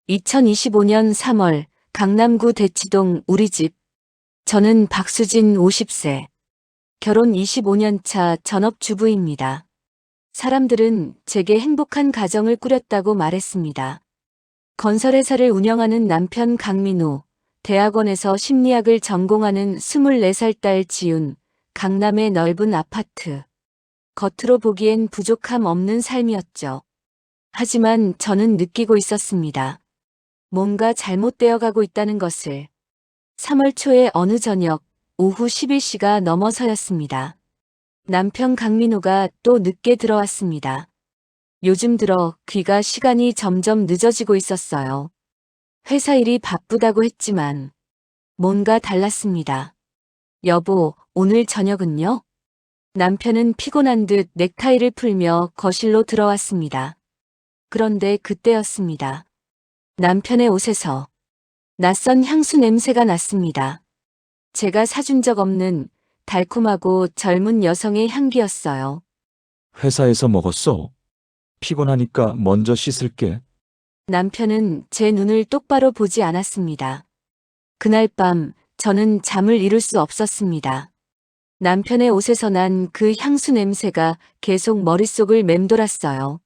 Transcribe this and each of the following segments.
2025년 3월 강남구 대치동 우리 집. 저는 박수진 50세. 결혼 25년 차 전업주부입니다. 사람들은 제게 행복한 가정을 꾸렸다고 말했습니다. 건설회사를 운영하는 남편 강민우, 대학원에서 심리학을 전공하는 24살 딸 지윤, 강남의 넓은 아파트. 겉으로 보기엔 부족함 없는 삶이었죠. 하지만 저는 느끼고 있었습니다. 뭔가 잘못되어 가고 있다는 것을. 3월 초의 어느 저녁, 오후 11시가 넘어서였습니다. 남편 강민호가 또 늦게 들어왔습니다. 요즘 들어 귀가 시간이 점점 늦어지고 있었어요. 회사 일이 바쁘다고 했지만 뭔가 달랐습니다. 여보, 오늘 저녁은요? 남편은 피곤한 듯 넥타이를 풀며 거실로 들어왔습니다. 그런데 그때였습니다. 남편의 옷에서 낯선 향수 냄새가 났습니다. 제가 사준 적 없는 달콤하고 젊은 여성의 향기였어요. 회사에서 먹었어. 피곤하니까 먼저 씻을게. 남편은 제 눈을 똑바로 보지 않았습니다. 그날 밤 저는 잠을 이룰 수 없었습니다. 남편의 옷에서 난 그 향수 냄새가 계속 머릿속을 맴돌았어요.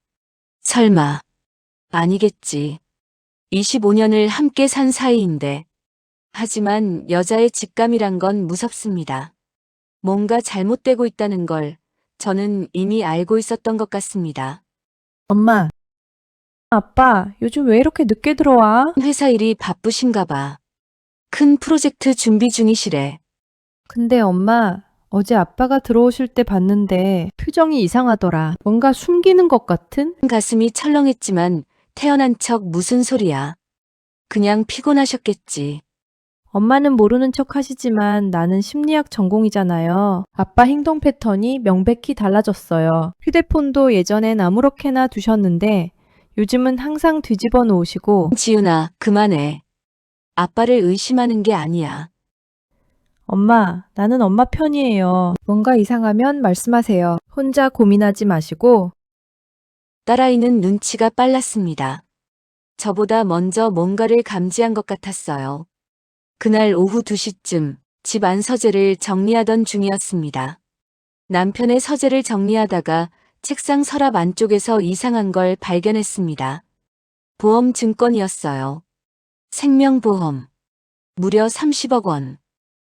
설마, 아니겠지. 25년을 함께 산 사이인데. 하지만 여자의 직감이란 건 무섭습니다. 뭔가 잘못되고 있다는 걸 저는 이미 알고 있었던 것 같습니다. 엄마, 아빠, 요즘 왜 이렇게 늦게 들어와? 회사 일이 바쁘신가 봐. 큰 프로젝트 준비 중이시래. 근데 엄마, 어제 아빠가 들어오실 때 봤는데 표정이 이상하더라. 뭔가 숨기는 것 같은? 가슴이 철렁했지만 태어난 척 무슨 소리야. 그냥 피곤하셨겠지. 엄마는 모르는 척 하시지만 나는 심리학 전공이잖아요. 아빠 행동 패턴이 명백히 달라졌어요. 휴대폰도 예전엔 아무렇게나 두셨는데 요즘은 항상 뒤집어 놓으시고. 지윤아, 그만해. 아빠를 의심하는 게 아니야. 엄마, 나는 엄마 편이에요. 뭔가 이상하면 말씀하세요. 혼자 고민하지 마시고. 딸아이는 눈치가 빨랐습니다. 저보다 먼저 뭔가를 감지한 것 같았어요. 그날 오후 2시쯤 집 안 서재를 정리하던 중이었습니다. 남편의 서재를 정리하다가 책상 서랍 안쪽에서 이상한 걸 발견했습니다. 보험 증권이었어요. 생명보험. 무려 30억 원.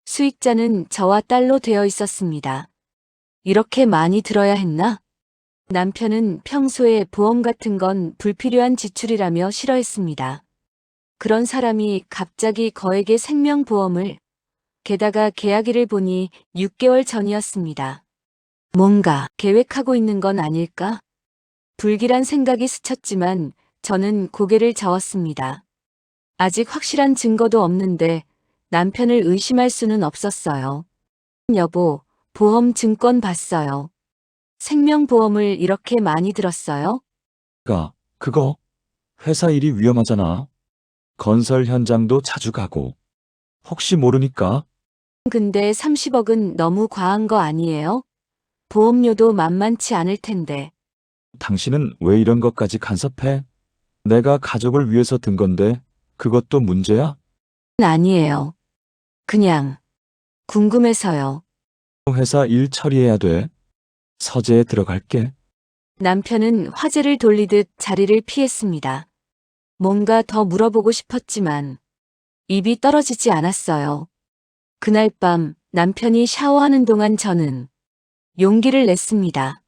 수익자는 저와 딸로 되어 있었습니다. 이렇게 많이 들어야 했나? 남편은 평소에 보험 같은 건 불필요한 지출이라며 싫어했습니다. 그런 사람이 갑자기 거액의 생명보험을, 게다가 계약일을 보니 6개월 전이었습니다. 뭔가 계획하고 있는 건 아닐까? 불길한 생각이 스쳤지만 저는 고개를 저었습니다. 아직 확실한 증거도 없는데 남편을 의심할 수는 없었어요. 여보, 보험 증권 봤어요. 생명보험을 이렇게 많이 들었어요? 그거 회사 일이 위험하잖아. 건설 현장도 자주 가고. 혹시 모르니까. 근데 30억은 너무 과한 거 아니에요? 보험료도 만만치 않을 텐데. 당신은 왜 이런 것까지 간섭해? 내가 가족을 위해서 든 건데 그것도 문제야? 아니에요. 그냥 궁금해서요. 회사 일 처리해야 돼. 서재에 들어갈게. 남편은 화제를 돌리듯 자리를 피했습니다. 뭔가 더 물어보고 싶었지만 입이 떨어지지 않았어요. 그날 밤 남편이 샤워하는 동안 저는 용기를 냈습니다.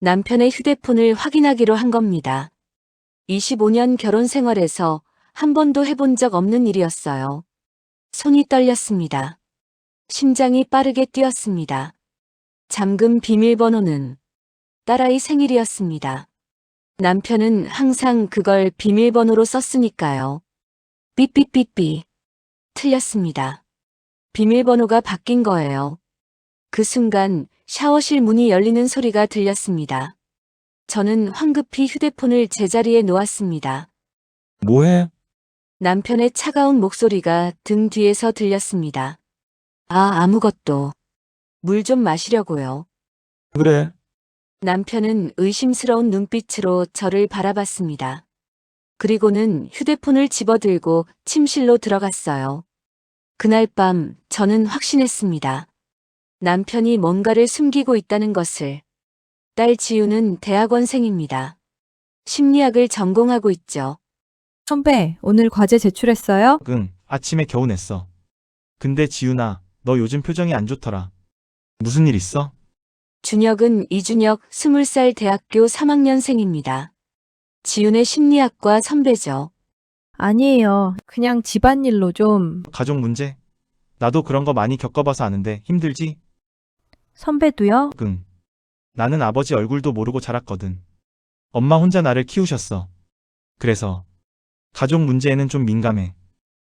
남편의 휴대폰을 확인하기로 한 겁니다. 25년 결혼 생활에서 한 번도 해본 적 없는 일이었어요. 손이 떨렸습니다. 심장이 빠르게 뛰었습니다. 잠금 비밀번호는 딸아이 생일이었습니다. 남편은 항상 그걸 비밀번호로 썼으니까요. 삐삐삐삐. 틀렸습니다. 비밀번호가 바뀐 거예요. 그 순간 샤워실 문이 열리는 소리가 들렸습니다. 저는 황급히 휴대폰을 제자리에 놓았습니다. 뭐해? 남편의 차가운 목소리가 등 뒤에서 들렸습니다. 아무것도. 물 좀 마시려고요. 그래. 남편은 의심스러운 눈빛으로 저를 바라봤습니다. 그리고는 휴대폰을 집어들고 침실로 들어갔어요. 그날 밤 저는 확신했습니다. 남편이 뭔가를 숨기고 있다는 것을. 딸 지우는 대학원생입니다. 심리학을 전공하고 있죠. 선배, 오늘 과제 제출했어요? 응, 아침에 겨우 냈어. 근데 지훈아, 너 요즘 표정이 안 좋더라. 무슨 일 있어? 준혁은 이준혁 20살 대학교 3학년생입니다. 지훈의 심리학과 선배죠. 아니에요. 그냥 집안일로 좀. 가족 문제? 나도 그런 거 많이 겪어봐서 아는데 힘들지? 선배도요? 응. 나는 아버지 얼굴도 모르고 자랐거든. 엄마 혼자 나를 키우셨어. 그래서 가족 문제에는 좀 민감해.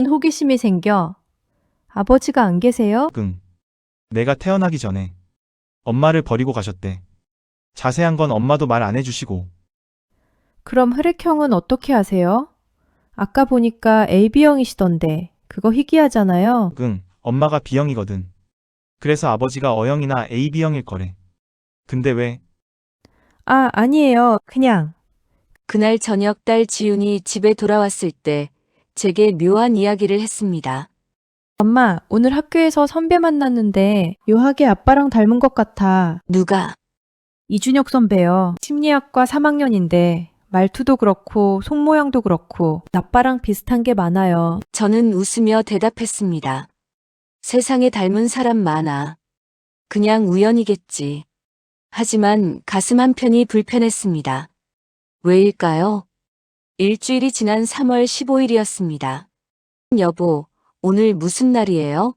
호기심이 생겨. 아버지가 안 계세요? 응. 내가 태어나기 전에 엄마를 버리고 가셨대. 자세한 건 엄마도 말 안 해주시고. 그럼 혈액형은 어떻게 하세요? 아까 보니까 AB형이시던데, 그거 희귀하잖아요. 응, 엄마가 B형이거든. 그래서 아버지가 O형이나 AB형일 거래. 근데 왜? 아, 아니에요. 그냥. 그날 저녁 딸 지훈이 집에 돌아왔을 때 제게 묘한 이야기를 했습니다. 엄마, 오늘 학교에서 선배 만났는데 묘하게 아빠랑 닮은 것 같아. 누가? 이준혁 선배요. 심리학과 3학년인데 말투도 그렇고 손모양도 그렇고 아빠랑 비슷한 게 많아요. 저는 웃으며 대답했습니다. 세상에 닮은 사람 많아. 그냥 우연이겠지. 하지만 가슴 한편이 불편했습니다. 왜일까요? 일주일이 지난 3월 15일이었습니다. 여보, 오늘 무슨 날이에요?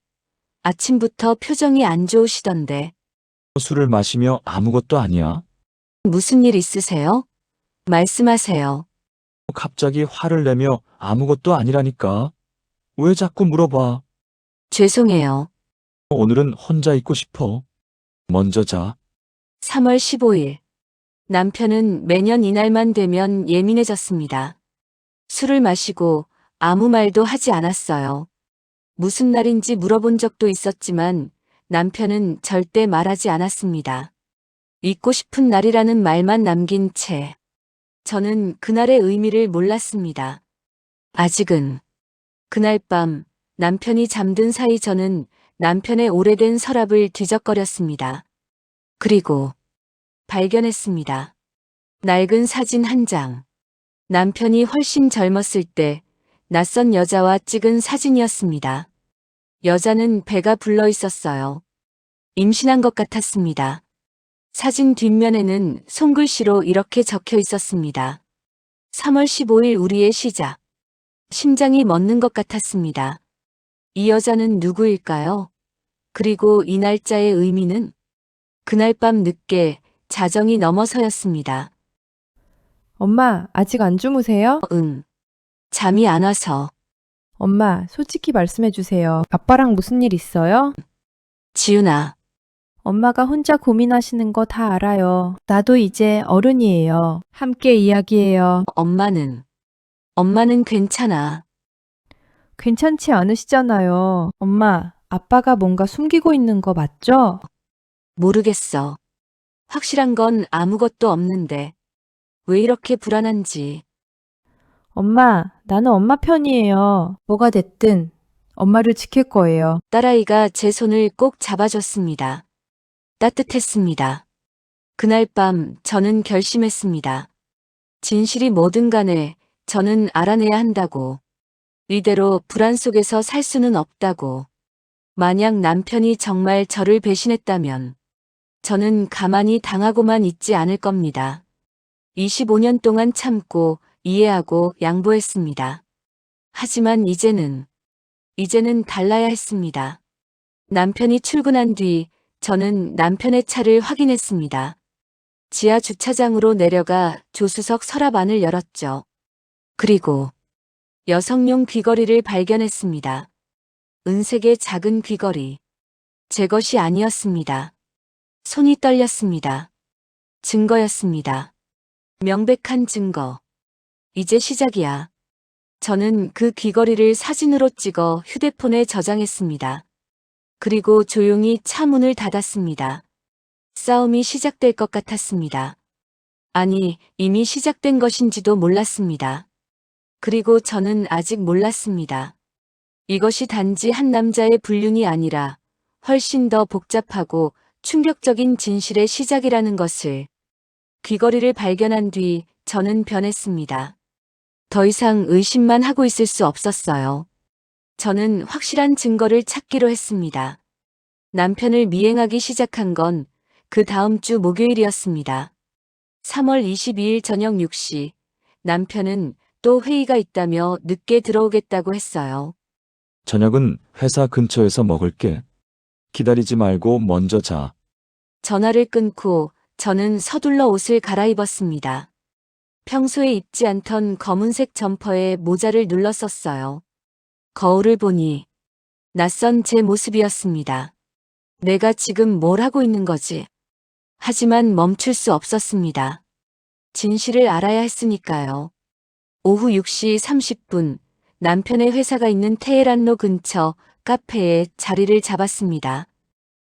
아침부터 표정이 안 좋으시던데. 술을 마시며 아무것도 아니야? 무슨 일 있으세요? 말씀하세요. 갑자기 화를 내며 아무것도 아니라니까. 왜 자꾸 물어봐? 죄송해요. 오늘은 혼자 있고 싶어. 먼저 자. 3월 15일. 남편은 매년 이날만 되면 예민해졌습니다. 술을 마시고 아무 말도 하지 않았어요. 무슨 날인지 물어본 적도 있었지만 남편은 절대 말하지 않았습니다. 잊고 싶은 날이라는 말만 남긴 채 저는 그날의 의미를 몰랐습니다. 아직은. 그날 밤 남편이 잠든 사이 저는 남편의 오래된 서랍을 뒤적거렸습니다. 그리고 발견했습니다. 낡은 사진 한 장. 남편이 훨씬 젊었을 때 낯선 여자와 찍은 사진이었습니다. 여자는 배가 불러 있었어요. 임신한 것 같았습니다. 사진 뒷면에는 손글씨로 이렇게 적혀 있었습니다. 3월 15일 우리의 시작. 심장이 멎는 것 같았습니다. 이 여자는 누구일까요? 그리고 이 날짜의 의미는? 그날 밤 늦게 자정이 넘어서였습니다. 엄마, 아직 안 주무세요? 응. 잠이 안 와서. 엄마, 솔직히 말씀해 주세요. 아빠랑 무슨 일 있어요? 지훈아, 엄마가 혼자 고민하시는 거 다 알아요. 나도 이제 어른이에요. 함께 이야기해요. 엄마는 괜찮아. 괜찮지 않으시잖아요. 엄마, 아빠가 뭔가 숨기고 있는 거 맞죠? 모르겠어. 확실한 건 아무것도 없는데. 왜 이렇게 불안한지. 엄마, 나는 엄마 편이에요. 뭐가 됐든 엄마를 지킬 거예요. 딸아이가 제 손을 꼭 잡아줬습니다. 따뜻했습니다. 그날 밤 저는 결심했습니다. 진실이 뭐든 간에 저는 알아내야 한다고. 이대로 불안 속에서 살 수는 없다고. 만약 남편이 정말 저를 배신했다면 저는 가만히 당하고만 있지 않을 겁니다. 25년 동안 참고 이해하고 양보했습니다. 하지만 이제는 달라야 했습니다. 남편이 출근한 뒤 저는 남편의 차를 확인했습니다. 지하 주차장으로 내려가 조수석 서랍 안을 열었죠. 그리고 여성용 귀걸이를 발견했습니다. 은색의 작은 귀걸이. 제 것이 아니었습니다. 손이 떨렸습니다. 증거였습니다. 명백한 증거. 이제 시작이야. 저는 그 귀걸이를 사진으로 찍어 휴대폰에 저장했습니다. 그리고 조용히 차 문을 닫았습니다. 싸움이 시작될 것 같았습니다. 아니, 이미 시작된 것인지도 몰랐습니다. 그리고 저는 아직 몰랐습니다. 이것이 단지 한 남자의 불륜이 아니라 훨씬 더 복잡하고 충격적인 진실의 시작이라는 것을. 귀걸이를 발견한 뒤 저는 변했습니다. 더 이상 의심만 하고 있을 수 없었어요. 저는 확실한 증거를 찾기로 했습니다. 남편을 미행하기 시작한 건 그 다음 주 목요일이었습니다. 3월 22일 저녁 6시, 남편은 또 회의가 있다며 늦게 들어오겠다고 했어요. 저녁은 회사 근처에서 먹을게. 기다리지 말고 먼저 자. 전화를 끊고 저는 서둘러 옷을 갈아입었습니다. 평소에 입지 않던 검은색 점퍼에 모자를 눌렀었어요. 거울을 보니 낯선 제 모습이었습니다. 내가 지금 뭘 하고 있는 거지? 하지만 멈출 수 없었습니다. 진실을 알아야 했으니까요. 오후 6시 30분, 남편의 회사가 있는 테헤란로 근처 카페에 자리를 잡았습니다.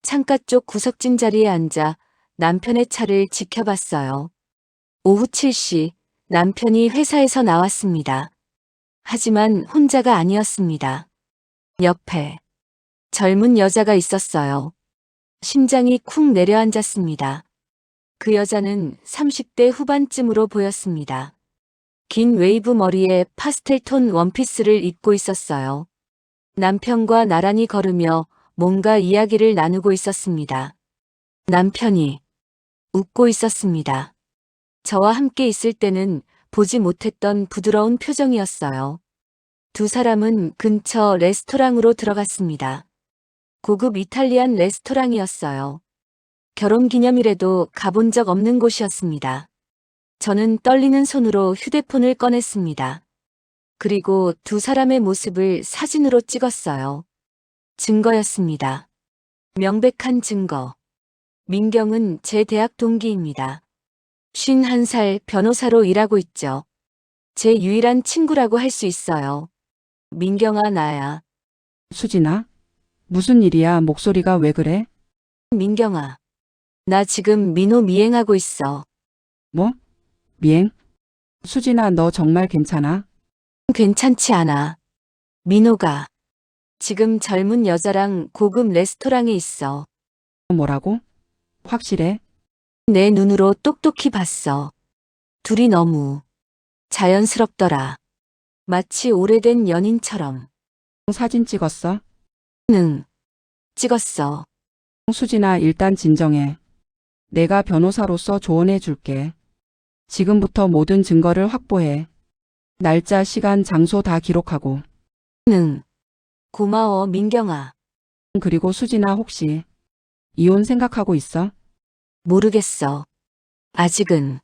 창가 쪽 구석진 자리에 앉아 남편의 차를 지켜봤어요. 오후 7시, 남편이 회사에서 나왔습니다. 하지만 혼자가 아니었습니다. 옆에 젊은 여자가 있었어요. 심장이 쿵 내려앉았습니다. 그 여자는 30대 후반쯤으로 보였습니다. 긴 웨이브 머리에 파스텔톤 원피스를 입고 있었어요. 남편과 나란히 걸으며 뭔가 이야기를 나누고 있었습니다. 남편이 웃고 있었습니다. 저와 함께 있을 때는 보지 못했던 부드러운 표정이었어요. 두 사람은 근처 레스토랑으로 들어갔습니다. 고급 이탈리안 레스토랑이었어요. 결혼 기념일에도 가본 적 없는 곳이었습니다. 저는 떨리는 손으로 휴대폰을 꺼냈습니다. 그리고 두 사람의 모습을 사진으로 찍었어요. 증거였습니다. 명백한 증거. 민경은 제 대학 동기입니다. 51살 변호사로 일하고 있죠. 제 유일한 친구라고 할 수 있어요. 민경아, 나야. 수진아? 무슨 일이야? 목소리가 왜 그래? 민경아. 나 지금 민호 미행하고 있어. 뭐? 미행? 수진아, 너 정말 괜찮아? 괜찮지 않아. 민호가 지금 젊은 여자랑 고급 레스토랑에 있어. 뭐라고? 확실해? 내 눈으로 똑똑히 봤어. 둘이 너무 자연스럽더라. 마치 오래된 연인처럼. 사진 찍었어? 응. 찍었어. 수진아, 일단 진정해. 내가 변호사로서 조언해 줄게. 지금부터 모든 증거를 확보해. 날짜, 시간, 장소 다 기록하고. 응. 고마워, 민경아. 그리고 수진아, 혹시 이혼 생각하고 있어? 모르겠어. 아직은.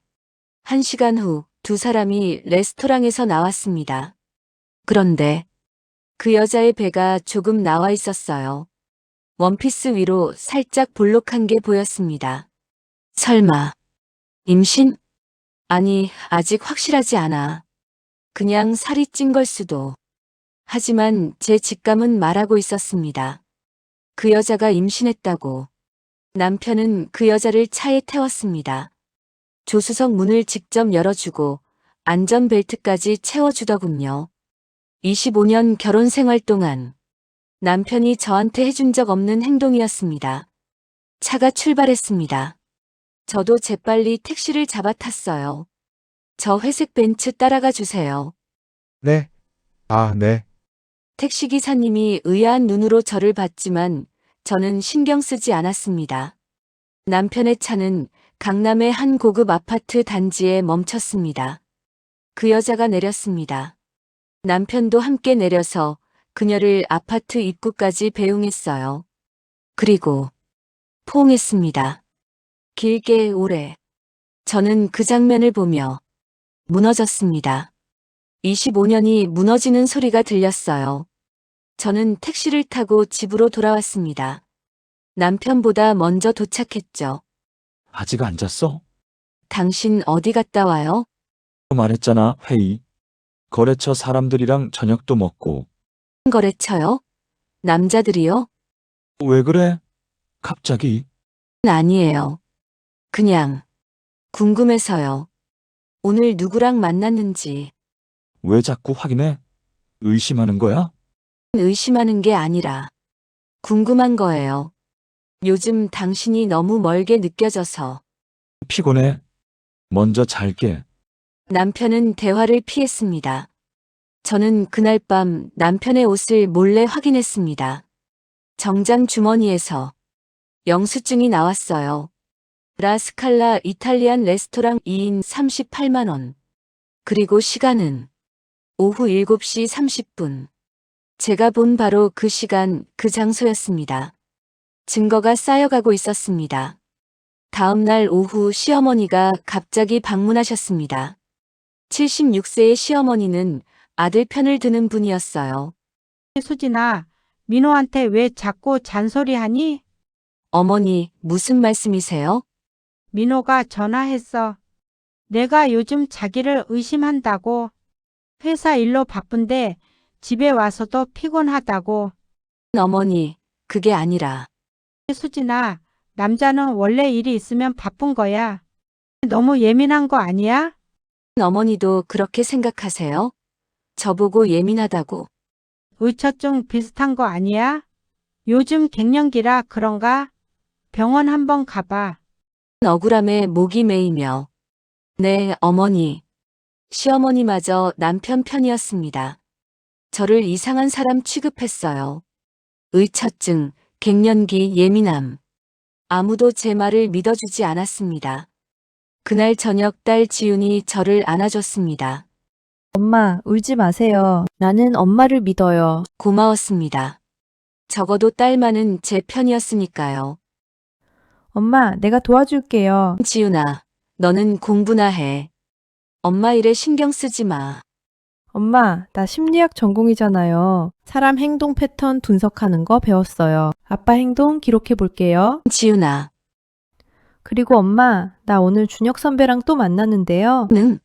1시간 후 두 사람이 레스토랑에서 나왔습니다. 그런데 그 여자의 배가 조금 나와 있었어요. 원피스 위로 살짝 볼록한 게 보였습니다. 설마 임신? 아니, 아직 확실하지 않아. 그냥 살이 찐 걸 수도. 하지만 제 직감은 말하고 있었습니다. 그 여자가 임신했다고. 남편은 그 여자를 차에 태웠습니다. 조수석 문을 직접 열어주고 안전벨트까지 채워주더군요. 25년 결혼 생활 동안 남편이 저한테 해준 적 없는 행동이었습니다. 차가 출발했습니다. 저도 재빨리 택시를 잡아 탔어요. 저 회색 벤츠 따라가 주세요. 네. 아, 네. 택시기사님이 의아한 눈으로 저를 봤지만 저는 신경 쓰지 않았습니다. 남편의 차는 강남의 한 고급 아파트 단지에 멈췄습니다. 그 여자가 내렸습니다. 남편도 함께 내려서 그녀를 아파트 입구까지 배웅했어요. 그리고 포옹했습니다. 길게 오래. 저는 그 장면을 보며 무너졌습니다. 25년이 무너지는 소리가 들렸어요. 저는 택시를 타고 집으로 돌아왔습니다. 남편보다 먼저 도착했죠. 아직 안 잤어? 당신 어디 갔다 와요? 말했잖아, 회의. 거래처 사람들이랑 저녁도 먹고. 거래처요? 남자들이요? 왜 그래? 갑자기? 아니에요. 그냥 궁금해서요. 오늘 누구랑 만났는지. 왜 자꾸 확인해? 의심하는 거야? 의심하는 게 아니라 궁금한 거예요. 요즘 당신이 너무 멀게 느껴져서. 피곤해. 먼저 잘게. 남편은 대화를 피했습니다. 저는 그날 밤 남편의 옷을 몰래 확인했습니다. 정장 주머니에서 영수증이 나왔어요. 라스칼라 이탈리안 레스토랑 2인 38만 원. 그리고 시간은 오후 7시 30분. 제가 본 바로 그 시간, 그 장소였습니다. 증거가 쌓여가고 있었습니다. 다음 날 오후 시어머니가 갑자기 방문하셨습니다. 76세의 시어머니는 아들 편을 드는 분이었어요. 수진아, 민호한테 왜 자꾸 잔소리하니? 어머니, 무슨 말씀이세요? 민호가 전화했어. 내가 요즘 자기를 의심한다고. 회사 일로 바쁜데 집에 와서도 피곤하다고. 어머니, 그게 아니라 수진아, 남자는 원래 일이 있으면 바쁜 거야. 너무 예민한 거 아니야? 어머니도 그렇게 생각하세요? 저보고 예민하다고. 의처증 비슷한 거 아니야? 요즘 갱년기라 그런가? 병원 한번 가봐. 억울함에 목이 메이며. 네, 어머니. 시어머니마저 남편 편이었습니다. 저를 이상한 사람 취급했어요. 의처증, 갱년기, 예민함. 아무도 제 말을 믿어주지 않았습니다. 그날 저녁 딸 지훈이 저를 안아줬습니다. 엄마, 울지 마세요. 나는 엄마를 믿어요. 고마웠습니다. 적어도 딸만은 제 편이었으니까요. 엄마, 내가 도와줄게요. 지훈아, 너는 공부나 해. 엄마 일에 신경 쓰지 마. 엄마, 나 심리학 전공이잖아요. 사람 행동 패턴 분석하는 거 배웠어요. 아빠 행동 기록해 볼게요. 지훈아, 그리고 엄마, 나 오늘 준혁 선배랑 또 만났는데요. 는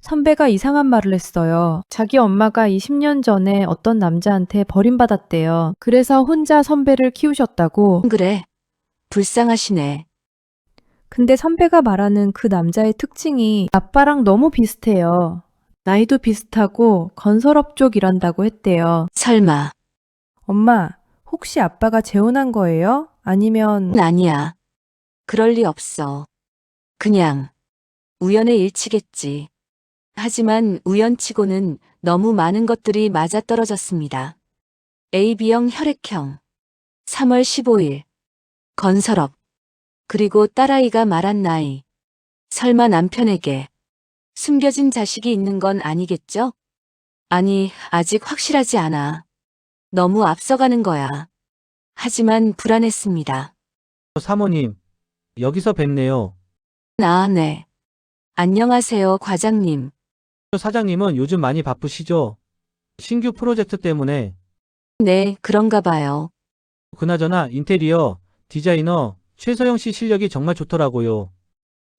선배가 이상한 말을 했어요. 자기 엄마가 20년 전에 어떤 남자한테 버림받았대요. 그래서 혼자 선배를 키우셨다고. 그래. 불쌍하시네. 근데 선배가 말하는 그 남자의 특징이 아빠랑 너무 비슷해요. 나이도 비슷하고 건설업 쪽 일한다고 했대요. 설마, 엄마, 혹시 아빠가 재혼한 거예요? 아니면 아니야. 그럴 리 없어. 그냥 우연의 일치겠지. 하지만 우연치고는 너무 많은 것들이 맞아떨어졌습니다. AB형 혈액형. 3월 15일. 건설업. 그리고 딸아이가 말한 나이. 설마 남편에게 숨겨진 자식이 있는 건 아니겠죠? 아니, 아직 확실하지 않아. 너무 앞서가는 거야. 하지만 불안했습니다. 사모님, 여기서 뵙네요. 네. 안녕하세요, 과장님. 사장님은 요즘 많이 바쁘시죠? 신규 프로젝트 때문에. 네, 그런가 봐요. 그나저나 인테리어, 디자이너, 최서영 씨 실력이 정말 좋더라고요.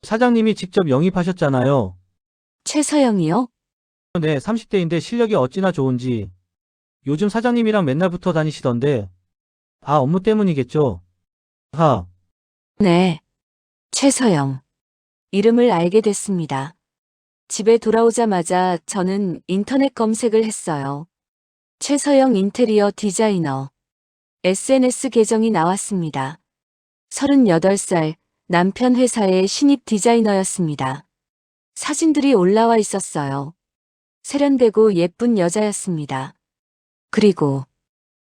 사장님이 직접 영입하셨잖아요. 최서영이요? 네, 30대인데 실력이 어찌나 좋은지. 요즘 사장님이랑 맨날 붙어 다니시던데. 아, 업무 때문이겠죠? 네. 최서영. 이름을 알게 됐습니다. 집에 돌아오자마자 저는 인터넷 검색을 했어요. 최서영 인테리어 디자이너. SNS 계정이 나왔습니다. 38살, 남편 회사의 신입 디자이너였습니다. 사진들이 올라와 있었어요. 세련되고 예쁜 여자였습니다. 그리고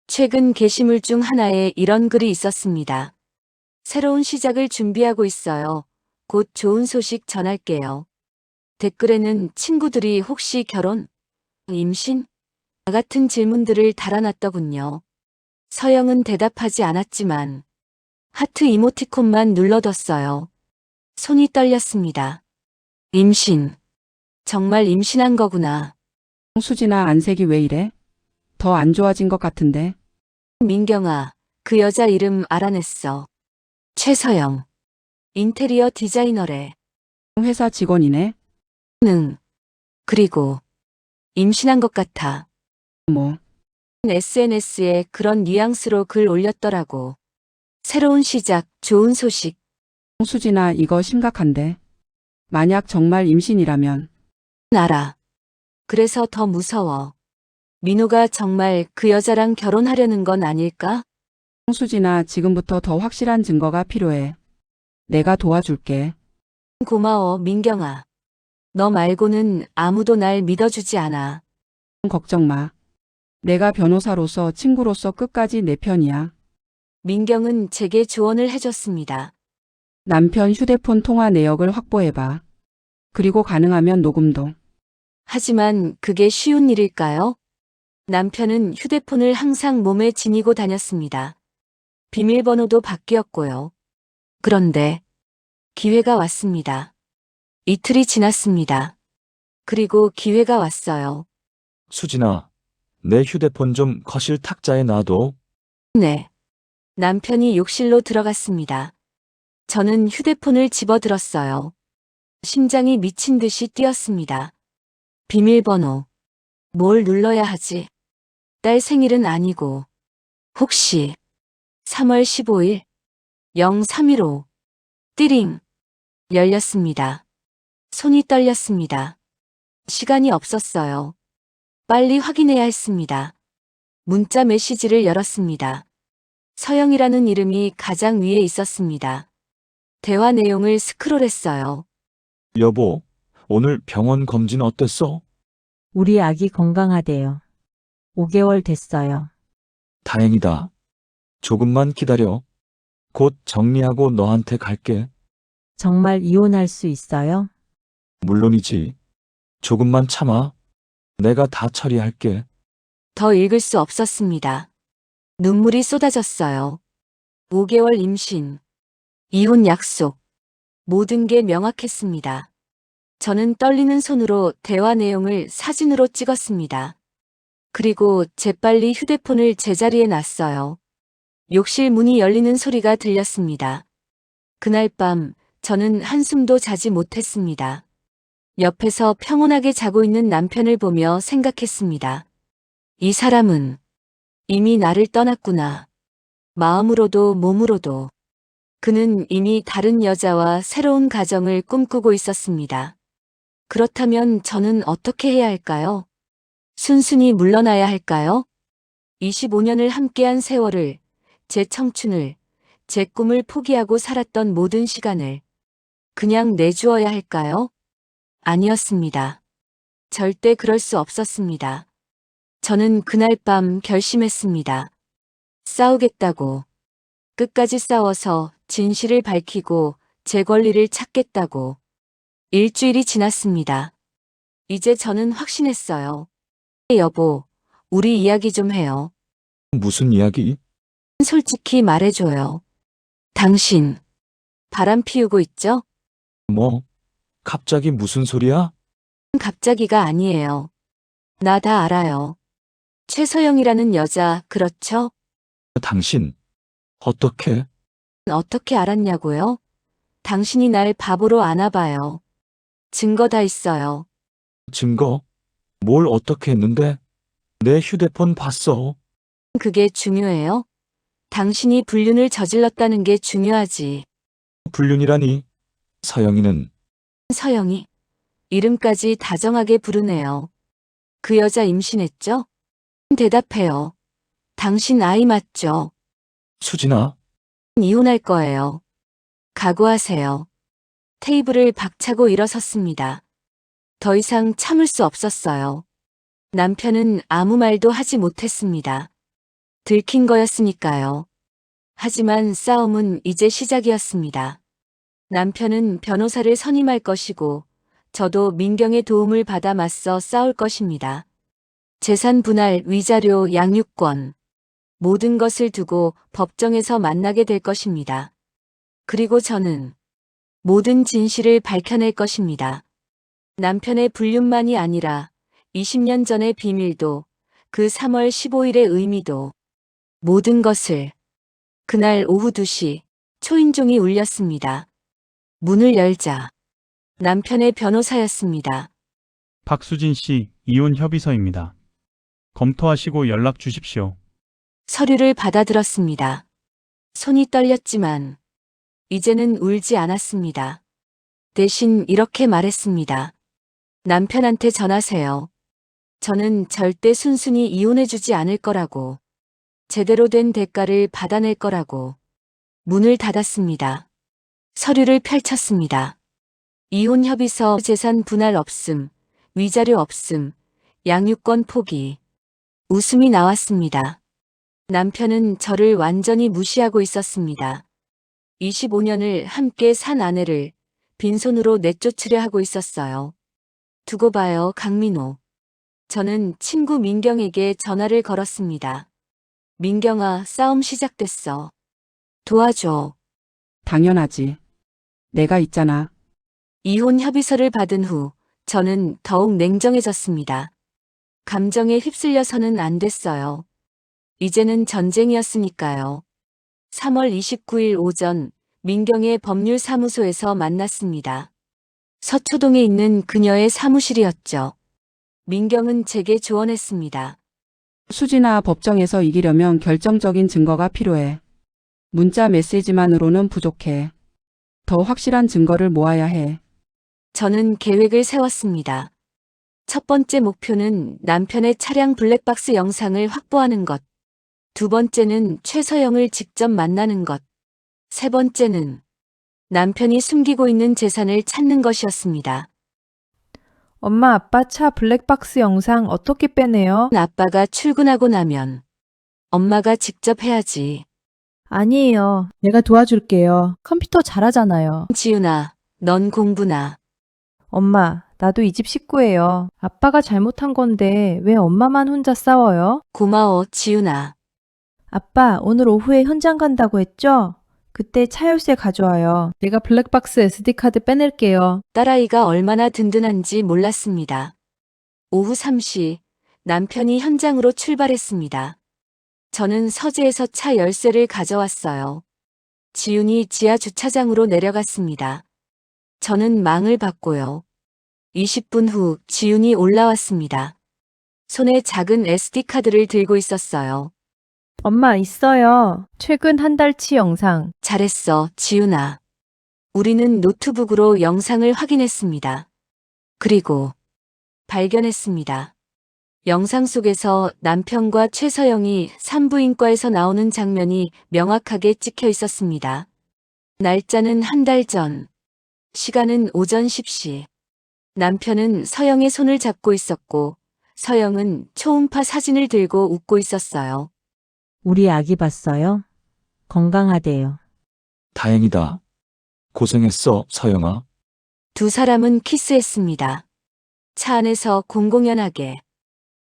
최근 게시물 중 하나에 이런 글이 있었습니다. 새로운 시작을 준비하고 있어요. 곧 좋은 소식 전할게요. 댓글에는 친구들이 혹시 결혼, 임신? 같은 질문들을 달아놨더군요. 서영은 대답하지 않았지만 하트 이모티콘만 눌러뒀어요. 손이 떨렸습니다. 임신. 정말 임신한 거구나. 수진아, 안색이 왜 이래? 더 안 좋아진 것 같은데. 민경아, 그 여자 이름 알아냈어. 최서영. 인테리어 디자이너래. 회사 직원이네. 그리고 임신한 것 같아. 뭐, SNS에 그런 뉘앙스로 글 올렸더라고. 새로운 시작, 좋은 소식. 수진아, 이거 심각한데. 만약 정말 임신이라면 알아. 그래서 더 무서워. 민호가 정말 그 여자랑 결혼하려는 건 아닐까? 수진아, 지금부터 더 확실한 증거가 필요해. 내가 도와줄게. 고마워, 민경아. 너 말고는 아무도 날 믿어주지 않아. 걱정 마. 내가 변호사로서 친구로서 끝까지 내 편이야. 민경은 제게 조언을 해줬습니다. 남편 휴대폰 통화 내역을 확보해봐. 그리고 가능하면 녹음도. 하지만 그게 쉬운 일일까요? 남편은 휴대폰을 항상 몸에 지니고 다녔습니다. 비밀번호도 바뀌었고요. 그런데 기회가 왔습니다. 이틀이 지났습니다. 그리고 기회가 왔어요. 수진아, 내 휴대폰 좀 거실 탁자에 놔둬. 네. 남편이 욕실로 들어갔습니다. 저는 휴대폰을 집어들었어요. 심장이 미친 듯이 뛰었습니다. 비밀번호. 뭘 눌러야 하지? 딸 생일은 아니고. 혹시 3월 15일 0315 띠링 열렸습니다. 손이 떨렸습니다. 시간이 없었어요. 빨리 확인해야 했습니다. 문자 메시지를 열었습니다. 서영이라는 이름이 가장 위에 있었습니다. 대화 내용을 스크롤했어요. 여보, 오늘 병원 검진 어땠어? 우리 아기 건강하대요. 5개월 됐어요. 다행이다. 조금만 기다려. 곧 정리하고 너한테 갈게. 정말 이혼할 수 있어요? 물론이지. 조금만 참아. 내가 다 처리할게. 더 읽을 수 없었습니다. 눈물이 쏟아졌어요. 5개월 임신, 이혼 약속, 모든 게 명확했습니다. 저는 떨리는 손으로 대화 내용을 사진으로 찍었습니다. 그리고 재빨리 휴대폰을 제자리에 놨어요. 욕실 문이 열리는 소리가 들렸습니다. 그날 밤 저는 한숨도 자지 못했습니다. 옆에서 평온하게 자고 있는 남편을 보며 생각했습니다. 이 사람은 이미 나를 떠났구나. 마음으로도 몸으로도. 그는 이미 다른 여자와 새로운 가정을 꿈꾸고 있었습니다. 그렇다면 저는 어떻게 해야 할까요? 순순히 물러나야 할까요? 25년을 함께한 세월을, 제 청춘을, 제 꿈을 포기하고 살았던 모든 시간을 그냥 내주어야 할까요? 아니었습니다. 절대 그럴 수 없었습니다. 저는 그날 밤 결심했습니다. 싸우겠다고. 끝까지 싸워서 진실을 밝히고 제 권리를 찾겠다고. 일주일이 지났습니다. 이제 저는 확신했어요. 여보, 우리 이야기 좀 해요. 무슨 이야기? 솔직히 말해줘요. 당신, 바람 피우고 있죠? 뭐? 갑자기 무슨 소리야? 갑자기가 아니에요. 나 다 알아요. 최서영이라는 여자, 그렇죠? 당신, 어떻게? 어떻게 알았냐고요? 당신이 날 바보로 아나봐요. 증거 다 있어요. 증거? 뭘 어떻게 했는데? 내 휴대폰 봤어. 그게 중요해요? 당신이 불륜을 저질렀다는 게 중요하지. 불륜이라니. 서영이는 서영이. 이름까지 다정하게 부르네요. 그 여자 임신했죠? 대답해요. 당신 아이 맞죠? 수진아, 이혼할 거예요. 각오하세요. 테이블을 박차고 일어섰습니다. 더 이상 참을 수 없었어요. 남편은 아무 말도 하지 못했습니다. 들킨 거였으니까요. 하지만 싸움은 이제 시작이었습니다. 남편은 변호사를 선임할 것이고, 저도 민경의 도움을 받아 맞서 싸울 것입니다. 재산 분할, 위자료, 양육권, 모든 것을 두고 법정에서 만나게 될 것입니다. 그리고 저는 모든 진실을 밝혀낼 것입니다. 남편의 불륜만이 아니라 20년 전의 비밀도, 그 3월 15일의 의미도, 모든 것을. 그날 오후 2시 초인종이 울렸습니다. 문을 열자 남편의 변호사였습니다. 박수진 씨, 이혼 협의서입니다. 검토하시고 연락 주십시오. 서류를 받아들었습니다. 손이 떨렸지만 이제는 울지 않았습니다. 대신 이렇게 말했습니다. 남편한테 전하세요. 저는 절대 순순히 이혼해주지 않을 거라고, 제대로 된 대가를 받아낼 거라고. 문을 닫았습니다. 서류를 펼쳤습니다. 이혼 협의서, 재산 분할 없음, 위자료 없음, 양육권 포기. 웃음이 나왔습니다. 남편은 저를 완전히 무시하고 있었습니다. 25년을 함께 산 아내를 빈손으로 내쫓으려 하고 있었어요. 두고 봐요, 강민호. 저는 친구 민경에게 전화를 걸었습니다. 민경아, 싸움 시작됐어. 도와줘. 당연하지. 내가 있잖아. 이혼 협의서를 받은 후 저는 더욱 냉정해졌습니다. 감정에 휩쓸려서는 안 됐어요. 이제는 전쟁이었으니까요. 3월 29일 오전 민경의 법률사무소에서 만났습니다. 서초동에 있는 그녀의 사무실이었죠. 민경은 제게 조언했습니다. 수진아, 법정에서 이기려면 결정적인 증거가 필요해. 문자 메시지만으로는 부족해. 더 확실한 증거를 모아야 해. 저는 계획을 세웠습니다. 첫 번째 목표는 남편의 차량 블랙박스 영상을 확보하는 것. 두 번째는 최서영을 직접 만나는 것. 세 번째는 남편이 숨기고 있는 재산을 찾는 것이었습니다. 엄마, 아빠 차 블랙박스 영상 어떻게 빼내요? 아빠가 출근하고 나면 엄마가 직접 해야지. 아니에요. 내가 도와줄게요. 컴퓨터 잘하잖아요. 지훈아, 넌 공부나. 엄마, 나도 이 집 식구예요. 아빠가 잘못한 건데 왜 엄마만 혼자 싸워요? 고마워, 지훈아. 아빠, 오늘 오후에 현장 간다고 했죠? 그때 차 열쇠 가져와요. 내가 블랙박스 SD카드 빼낼게요. 딸아이가 얼마나 든든한지 몰랐습니다. 오후 3시 남편이 현장으로 출발했습니다. 저는 서재에서 차 열쇠를 가져왔어요. 지훈이 지하 주차장으로 내려갔습니다. 저는 망을 받고요. 20분 후 지훈이 올라왔습니다. 손에 작은 SD카드를 들고 있었어요. 엄마, 있어요. 최근 한 달치 영상. 잘했어, 지훈아. 우리는 노트북으로 영상을 확인했습니다. 그리고 발견했습니다. 영상 속에서 남편과 최서영이 산부인과에서 나오는 장면이 명확하게 찍혀 있었습니다. 날짜는 한 달 전. 시간은 오전 10시. 남편은 서영의 손을 잡고 있었고, 서영은 초음파 사진을 들고 웃고 있었어요. 우리 아기 봤어요? 건강하대요. 다행이다. 고생했어, 서영아. 두 사람은 키스했습니다. 차 안에서 공공연하게.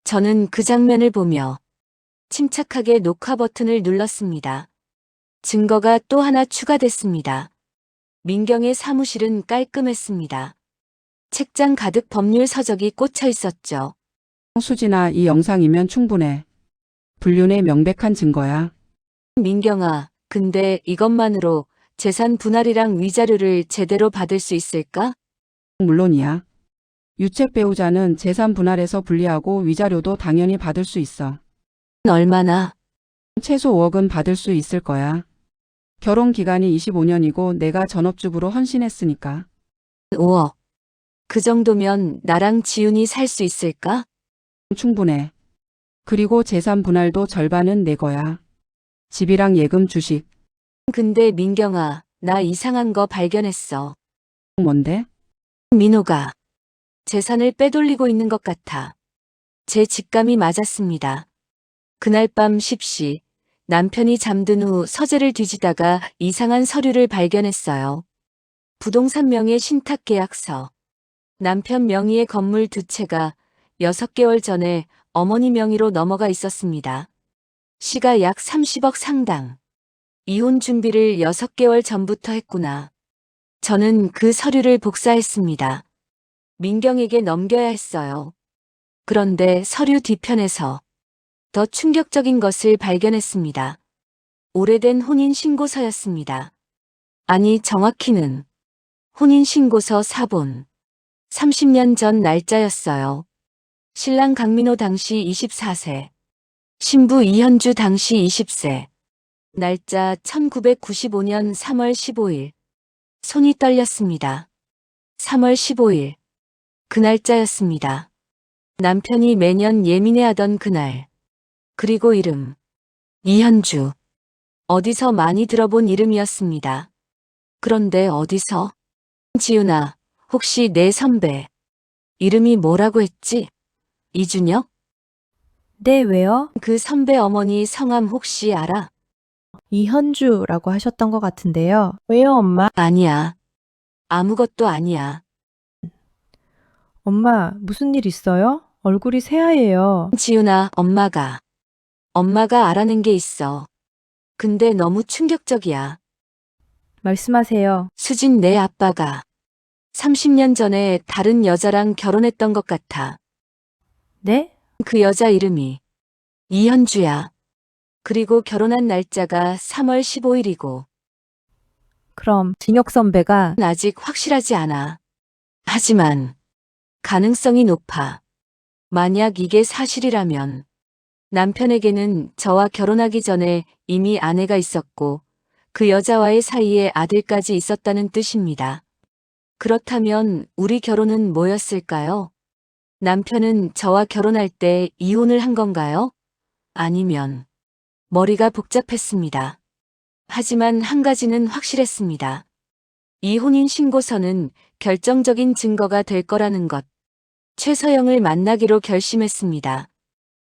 저는 그 장면을 보며 침착하게 녹화 버튼을 눌렀습니다. 증거가 또 하나 추가됐습니다. 민경의 사무실은 깔끔했습니다. 책장 가득 법률 서적이 꽂혀 있었죠. 수진아, 이 영상이면 충분해. 불륜의 명백한 증거야. 민경아, 근데 이것만으로 재산 분할이랑 위자료를 제대로 받을 수 있을까? 물론이야. 유책 배우자는 재산 분할에서 분리하고 위자료도 당연히 받을 수 있어. 얼마나? 최소 5억은 받을 수 있을 거야. 결혼 기간이 25년이고 내가 전업주부로 헌신했으니까. 5억. 그 정도면 나랑 지훈이 살 수 있을까? 충분해. 그리고 재산 분할도 절반은 내 거야. 집이랑 예금, 주식. 근데 민경아, 나 이상한 거 발견했어. 뭔데? 민호가 재산을 빼돌리고 있는 것 같아. 제 직감이 맞았습니다. 그날 밤 10시 남편이 잠든 후 서재를 뒤지다가 이상한 서류를 발견했어요. 부동산 명의 신탁 계약서. 남편 명의의 건물 2채가 6개월 전에 어머니 명의로 넘어가 있었습니다. 시가 약 30억 상당. 이혼 준비를 6개월 전부터 했구나. 저는 그 서류를 복사했습니다. 민경에게 넘겨야 했어요. 그런데 서류 뒤편에서 더 충격적인 것을 발견했습니다. 오래된 혼인신고서였습니다. 아니, 정확히는 혼인신고서 사본. 30년 전 날짜였어요. 신랑 강민호 당시 24세. 신부 이현주 당시 20세. 날짜 1995년 3월 15일. 손이 떨렸습니다. 3월 15일. 그 날짜였습니다. 남편이 매년 예민해하던 그날. 그리고 이름. 이현주. 어디서 많이 들어본 이름이었습니다. 그런데 어디서? 지훈아, 혹시 내 선배. 이름이 뭐라고 했지? 이준혁? 네, 왜요? 그 선배 어머니 성함 혹시 알아? 이현주라고 하셨던 것 같은데요. 왜요, 엄마? 아니야. 아무것도 아니야. 엄마, 무슨 일 있어요? 얼굴이 새하얘요. 지훈아, 엄마가 알아낸 게 있어. 근데 너무 충격적이야. 말씀하세요. 수진 내 아빠가 30년 전에 다른 여자랑 결혼했던 것 같아. 네? 그 여자 이름이 이현주야. 그리고 결혼한 날짜가 3월 15일이고 그럼 진혁 선배가 아직 확실하지 않아. 하지만 가능성이 높아. 만약 이게 사실이라면 남편에게는 저와 결혼하기 전에 이미 아내가 있었고 그 여자와의 사이에 아들까지 있었다는 뜻입니다. 그렇다면 우리 결혼은 뭐였을까요? 남편은 저와 결혼할 때 이혼을 한 건가요? 아니면 머리가 복잡했습니다. 하지만 한 가지는 확실했습니다. 이 혼인신고서는 결정적인 증거가 될 거라는 것. 최서영을 만나기로 결심했습니다.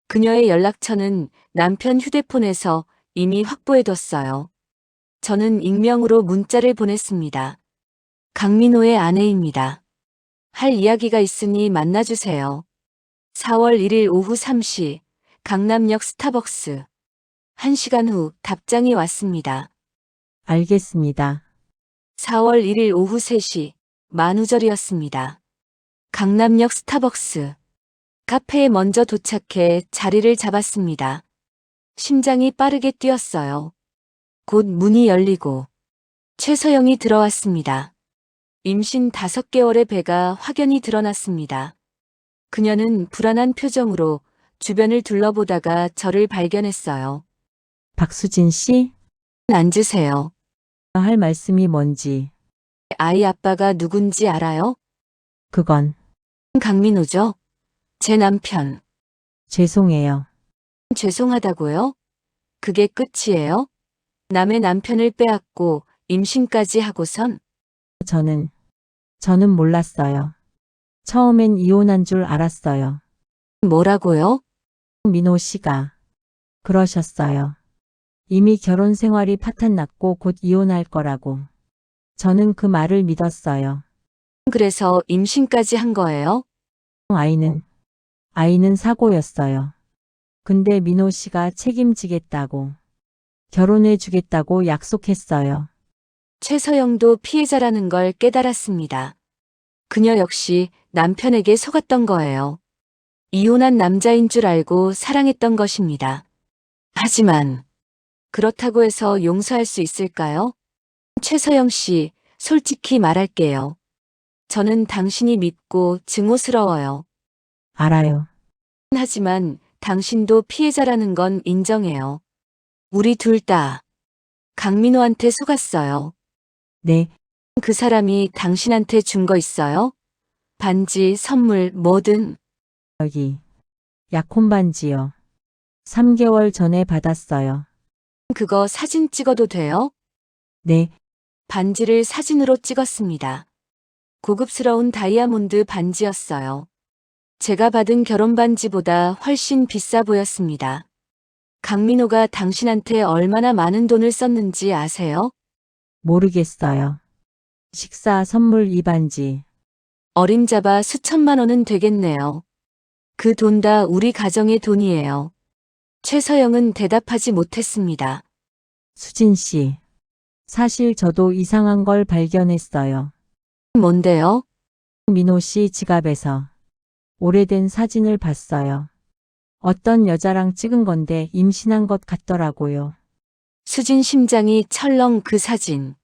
그녀의 연락처는 남편 휴대폰에서 이미 확보해뒀어요. 저는 익명으로 문자를 보냈습니다. 강민호의 아내입니다. 할 이야기가 있으니 만나주세요. 4월 1일 오후 3시 강남역 스타벅스. 1시간 후 답장이 왔습니다. 알겠습니다. 4월 1일 오후 3시 만우절이었습니다. 강남역 스타벅스. 카페에 먼저 도착해 자리를 잡았습니다. 심장이 빠르게 뛰었어요. 곧 문이 열리고 최서영이 들어왔습니다. 임신 5개월의 배가 확연히 드러났습니다. 그녀는 불안한 표정으로 주변을 둘러보다가 저를 발견했어요. 박수진 씨, 앉으세요. 할 말씀이 뭔지. 아이 아빠가 누군지 알아요? 그건 강민호죠? 제 남편. 죄송해요. 죄송하다고요? 그게 끝이에요? 남의 남편을 빼앗고 임신까지 하고선? 저는 몰랐어요. 처음엔 이혼한 줄 알았어요. 뭐라고요? 민호 씨가 그러셨어요. 이미 결혼 생활이 파탄났고 곧 이혼할 거라고. 저는 그 말을 믿었어요. 그래서 임신까지 한 거예요? 아이는 사고였어요. 근데 민호 씨가 책임지겠다고, 결혼해 주겠다고 약속했어요. 최서영도 피해자라는 걸 깨달았습니다. 그녀 역시 남편에게 속았던 거예요. 이혼한 남자인 줄 알고 사랑했던 것입니다. 하지만 그렇다고 해서 용서할 수 있을까요? 최서영 씨, 솔직히 말할게요. 저는 당신이 믿고 증오스러워요. 알아요. 하지만 당신도 피해자라는 건 인정해요. 우리 둘 다 강민호한테 속았어요. 네, 그 사람이 당신한테 준 거 있어요? 반지, 선물, 뭐든. 여기. 약혼 반지요. 3개월 전에 받았어요. 그거 사진 찍어도 돼요? 네, 반지를 사진으로 찍었습니다. 고급스러운 다이아몬드 반지였어요. 제가 받은 결혼 반지보다 훨씬 비싸 보였습니다. 강민호가 당신한테 얼마나 많은 돈을 썼는지 아세요? 모르겠어요. 식사 선물 이 반지. 어림잡아 수천만 원은 되겠네요. 그 돈 다 우리 가정의 돈이에요. 최서영은 대답하지 못했습니다. 수진 씨. 사실 저도 이상한 걸 발견했어요. 뭔데요? 민호 씨 지갑에서 오래된 사진을 봤어요. 어떤 여자랑 찍은 건데 임신한 것 같더라고요. 수진 심장이 철렁. 그 사진.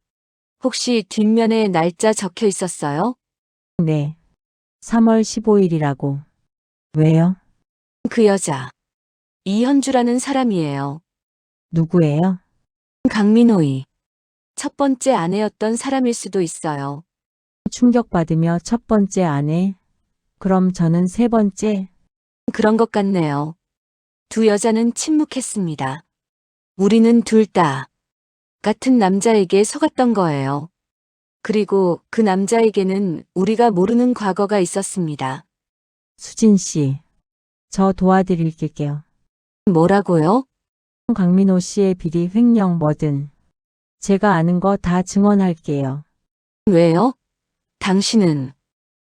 혹시 뒷면에 날짜 적혀 있었어요? 네. 3월 15일이라고. 왜요? 그 여자. 이현주라는 사람이에요. 누구예요? 강민호의 첫 번째 아내였던 사람일 수도 있어요. 충격받으며 첫 번째 아내. 그럼 저는 세 번째. 그런 것 같네요. 두 여자는 침묵했습니다. 우리는 둘 다 같은 남자에게 속았던 거예요. 그리고 그 남자에게는 우리가 모르는 과거가 있었습니다. 수진 씨, 저 도와드릴게요. 뭐라고요? 강민호 씨의 비리 횡령 뭐든 제가 아는 거 다 증언할게요. 왜요? 당신은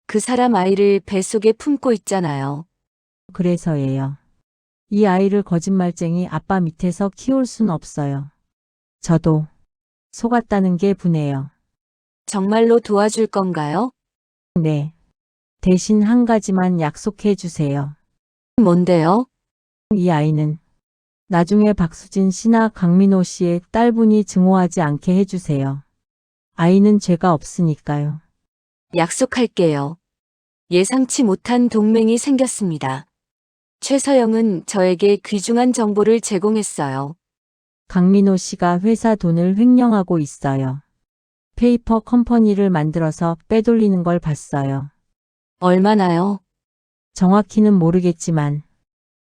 그 사람 아이를 뱃속에 품고 있잖아요. 그래서예요. 이 아이를 거짓말쟁이 아빠 밑에서 키울 순 없어요. 저도 속았다는 게 분해요. 정말로 도와줄 건가요? 네. 대신 한 가지만 약속해 주세요. 뭔데요? 이 아이는 나중에 박수진 씨나 강민호 씨의 딸분이 증오하지 않게 해주세요. 아이는 죄가 없으니까요. 약속할게요. 예상치 못한 동맹이 생겼습니다. 최서영은 저에게 귀중한 정보를 제공했어요. 강민호 씨가 회사 돈을 횡령하고 있어요. 페이퍼 컴퍼니를 만들어서 빼돌리는 걸 봤어요. 얼마나요? 정확히는 모르겠지만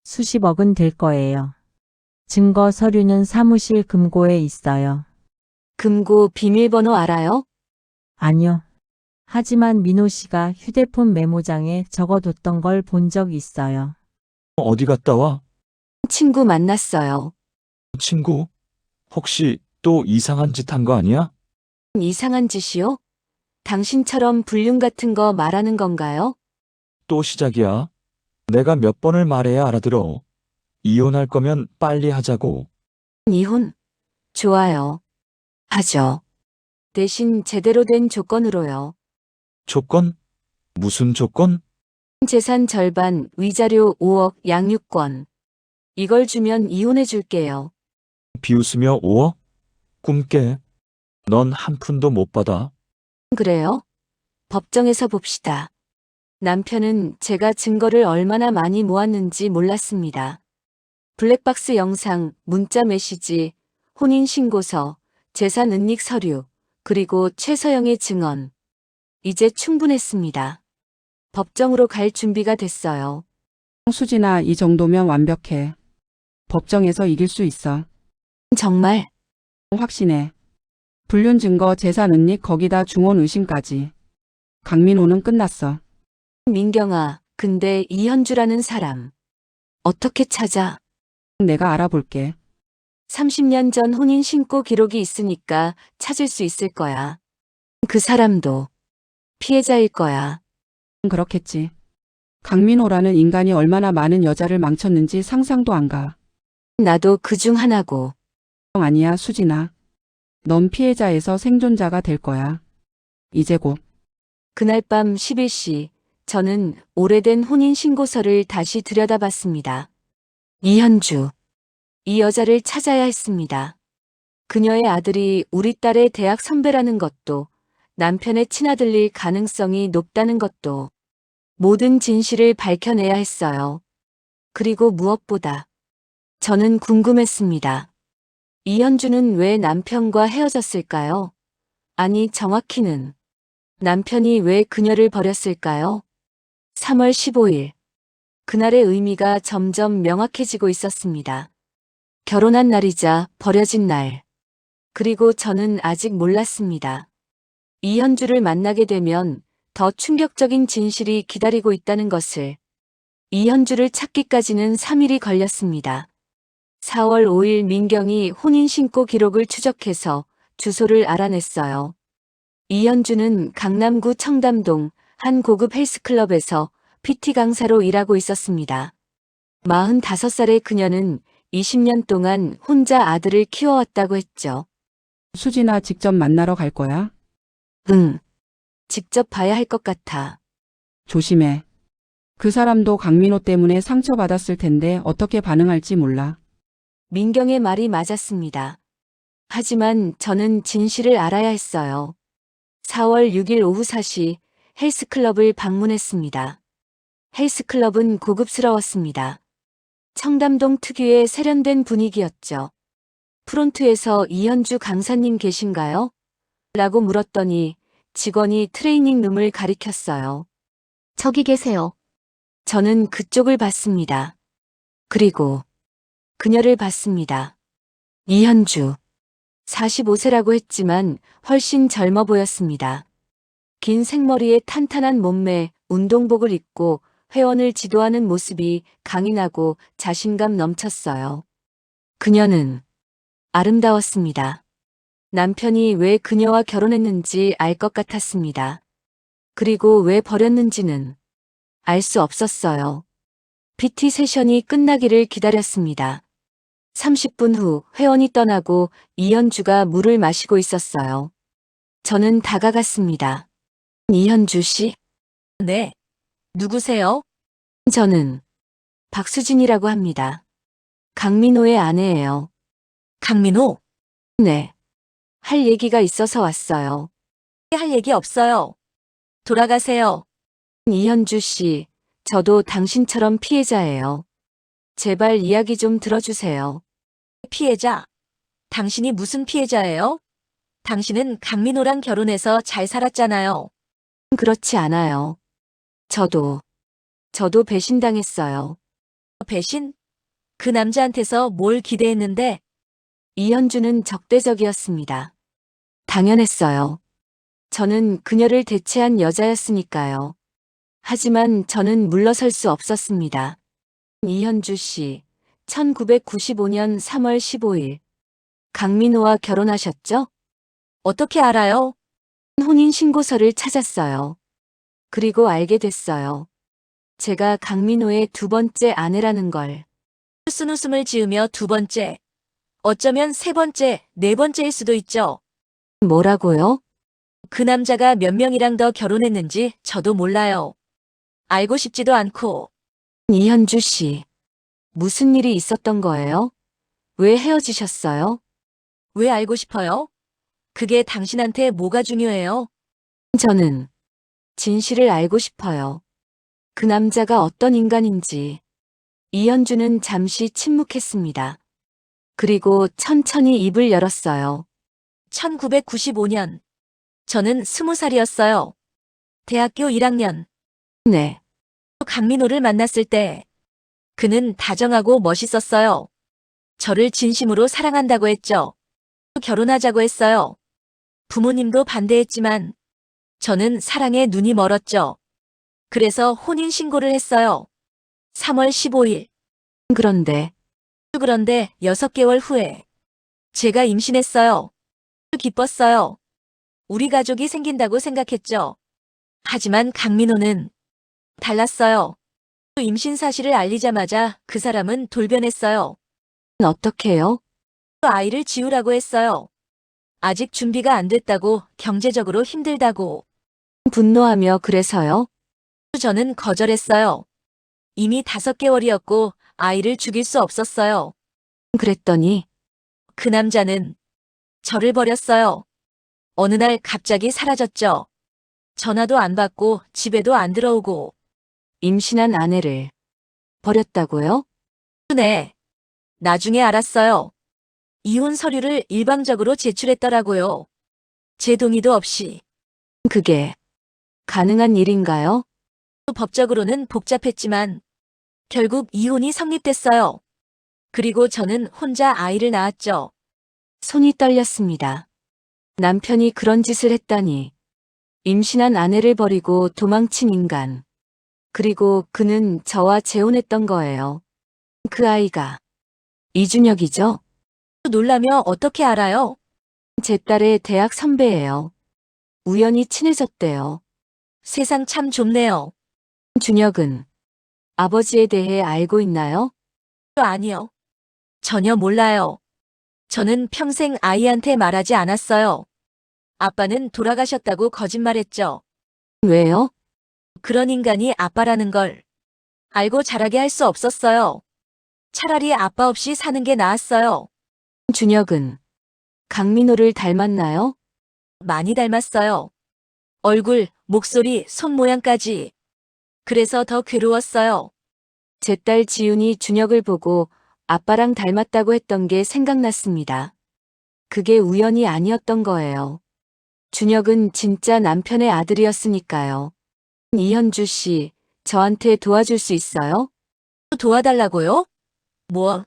수십억은 될 거예요. 증거 서류는 사무실 금고에 있어요. 금고 비밀번호 알아요? 아니요. 하지만 민호 씨가 휴대폰 메모장에 적어뒀던 걸 본 적 있어요. 어디 갔다 와? 친구 만났어요. 친구? 혹시 또 이상한 짓 한 거 아니야? 이상한 짓이요? 당신처럼 불륜 같은 거 말하는 건가요? 또 시작이야. 내가 몇 번을 말해야 알아들어. 이혼할 거면 빨리 하자고. 이혼? 좋아요. 하죠. 대신 제대로 된 조건으로요. 조건? 무슨 조건? 재산 절반, 위자료 5억, 양육권. 이걸 주면 이혼해 줄게요. 비웃으며 5억? 꿈깨. 넌 한 푼도 못 받아. 그래요? 법정에서 봅시다. 남편은 제가 증거를 얼마나 많이 모았는지 몰랐습니다. 블랙박스 영상, 문자 메시지, 혼인신고서, 재산 은닉 서류, 그리고 최서영의 증언. 이제 충분했습니다. 법정으로 갈 준비가 됐어요. 수진아, 이 정도면 완벽해. 법정에서 이길 수 있어. 정말 확신해. 불륜 증거, 재산 은닉, 거기다 중혼 의심까지. 강민호는 끝났어. 민경아, 근데 이현주라는 사람. 어떻게 찾아? 내가 알아볼게. 30년 전 혼인 신고 기록이 있으니까 찾을 수 있을 거야. 그 사람도 피해자일 거야. 그렇겠지. 강민호라는 인간이 얼마나 많은 여자를 망쳤는지 상상도 안 가. 나도 그 중 하나고. 아니야, 수진아. 넌 피해자에서 생존자가 될 거야. 이제 곧. 그날 밤 11시, 저는 오래된 혼인 신고서를 다시 들여다봤습니다. 이현주. 이 여자를 찾아야 했습니다. 그녀의 아들이 우리 딸의 대학 선배라는 것도, 남편의 친아들일 가능성이 높다는 것도, 모든 진실을 밝혀내야 했어요. 그리고 무엇보다 저는 궁금했습니다. 이현주는 왜 남편과 헤어졌을까요? 아니, 정확히는 남편이 왜 그녀를 버렸을까요? 3월 15일. 그날의 의미가 점점 명확해지고 있었습니다. 결혼한 날이자 버려진 날. 그리고 저는 아직 몰랐습니다. 이현주를 만나게 되면 더 충격적인 진실이 기다리고 있다는 것을. 이현주를 찾기까지는 3일이 걸렸습니다. 4월 5일 민경이 혼인신고 기록을 추적해서 주소를 알아냈어요. 이현주는 강남구 청담동 한 고급 헬스클럽에서 PT 강사로 일하고 있었습니다. 45살의 그녀는 20년 동안 혼자 아들을 키워왔다고 했죠. 수진아, 직접 만나러 갈 거야? 응. 직접 봐야 할 것 같아. 조심해. 그 사람도 강민호 때문에 상처받았을 텐데 어떻게 반응할지 몰라. 민경의 말이 맞았습니다. 하지만 저는 진실을 알아야 했어요. 4월 6일 오후 4시 헬스클럽을 방문했습니다. 헬스클럽은 고급스러웠습니다. 청담동 특유의 세련된 분위기였죠. 프론트에서 이현주 강사님 계신가요? 라고 물었더니 직원이 트레이닝 룸을 가리켰어요. 저기 계세요. 저는 그쪽을 봤습니다. 그리고 그녀를 봤습니다. 이현주. 45세라고 했지만 훨씬 젊어 보였습니다. 긴 생머리에 탄탄한 몸매, 운동복을 입고 회원을 지도하는 모습이 강인하고 자신감 넘쳤어요. 그녀는 아름다웠습니다. 남편이 왜 그녀와 결혼했는지 알 것 같았습니다. 그리고 왜 버렸는지는 알 수 없었어요. PT 세션이 끝나기를 기다렸습니다. 30분 후 회원이 떠나고 이현주가 물을 마시고 있었어요. 저는 다가갔습니다. 이현주 씨? 네. 누구세요? 저는 박수진이라고 합니다. 강민호의 아내예요. 강민호? 네. 할 얘기가 있어서 왔어요. 할 얘기 없어요. 돌아가세요. 이현주 씨, 저도 당신처럼 피해자예요. 제발 이야기 좀 들어주세요. 피해자? 당신이 무슨 피해자예요? 당신은 강민호랑 결혼해서 잘 살았잖아요. 그렇지 않아요. 저도 배신당했어요. 배신? 그 남자한테서 뭘 기대했는데? 이현주는 적대적이었습니다. 당연했어요. 저는 그녀를 대체한 여자였으니까요. 하지만 저는 물러설 수 없었습니다. 이현주 씨, 1995년 3월 15일. 강민호와 결혼하셨죠? 어떻게 알아요? 혼인신고서를 찾았어요. 그리고 알게 됐어요. 제가 강민호의 두 번째 아내라는 걸. 웃음을 지으며 두 번째. 어쩌면 세 번째, 네 번째일 수도 있죠. 뭐라고요? 그 남자가 몇 명이랑 더 결혼했는지 저도 몰라요. 알고 싶지도 않고. 이현주 씨, 무슨 일이 있었던 거예요? 왜 헤어지셨어요? 왜 알고 싶어요? 그게 당신한테 뭐가 중요해요? 저는 진실을 알고 싶어요. 그 남자가 어떤 인간인지. 이현주는 잠시 침묵했습니다. 그리고 천천히 입을 열었어요. 1995년. 저는 20살이었어요. 대학교 1학년. 네. 강민호를 만났을 때 그는 다정하고 멋있었어요. 저를 진심으로 사랑한다고 했죠. 결혼하자고 했어요. 부모님도 반대했지만 저는 사랑에 눈이 멀었죠. 그래서 혼인신고를 했어요. 3월 15일. 그런데 6개월 후에 제가 임신했어요. 기뻤어요. 우리 가족이 생긴다고 생각했죠. 하지만 강민호는 달랐어요. 임신 사실을 알리자마자 그 사람은 돌변했어요. 어떻게요? 아이를 지우라고 했어요. 아직 준비가 안 됐다고, 경제적으로 힘들다고. 분노하며 그래서요? 저는 거절했어요. 이미 5개월이었고 아이를 죽일 수 없었어요. 그랬더니 그 남자는 저를 버렸어요. 어느 날 갑자기 사라졌죠. 전화도 안 받고 집에도 안 들어오고. 임신한 아내를 버렸다고요? 네. 나중에 알았어요. 이혼 서류를 일방적으로 제출했더라고요. 제 동의도 없이. 그게 가능한 일인가요? 법적으로는 복잡했지만 결국 이혼이 성립됐어요. 그리고 저는 혼자 아이를 낳았죠. 손이 떨렸습니다. 남편이 그런 짓을 했다니. 임신한 아내를 버리고 도망친 인간. 그리고 그는 저와 재혼했던 거예요. 그 아이가 이준혁이죠? 놀라며 어떻게 알아요? 제 딸의 대학 선배예요. 우연히 친해졌대요. 세상 참 좁네요. 준혁은 아버지에 대해 알고 있나요? 아니요. 전혀 몰라요. 저는 평생 아이한테 말하지 않았어요. 아빠는 돌아가셨다고 거짓말했죠. 왜요? 그런 인간이 아빠라는 걸 알고 자라게 할 수 없었어요. 차라리 아빠 없이 사는 게 나았어요. 준혁은 강민호를 닮았나요? 많이 닮았어요. 얼굴, 목소리, 손 모양까지. 그래서 더 괴로웠어요. 제 딸 지윤이 준혁을 보고 아빠랑 닮았다고 했던 게 생각났습니다. 그게 우연이 아니었던 거예요. 준혁은 진짜 남편의 아들이었으니까요. 이현주 씨, 저한테 도와줄 수 있어요? 도와달라고요? 뭐?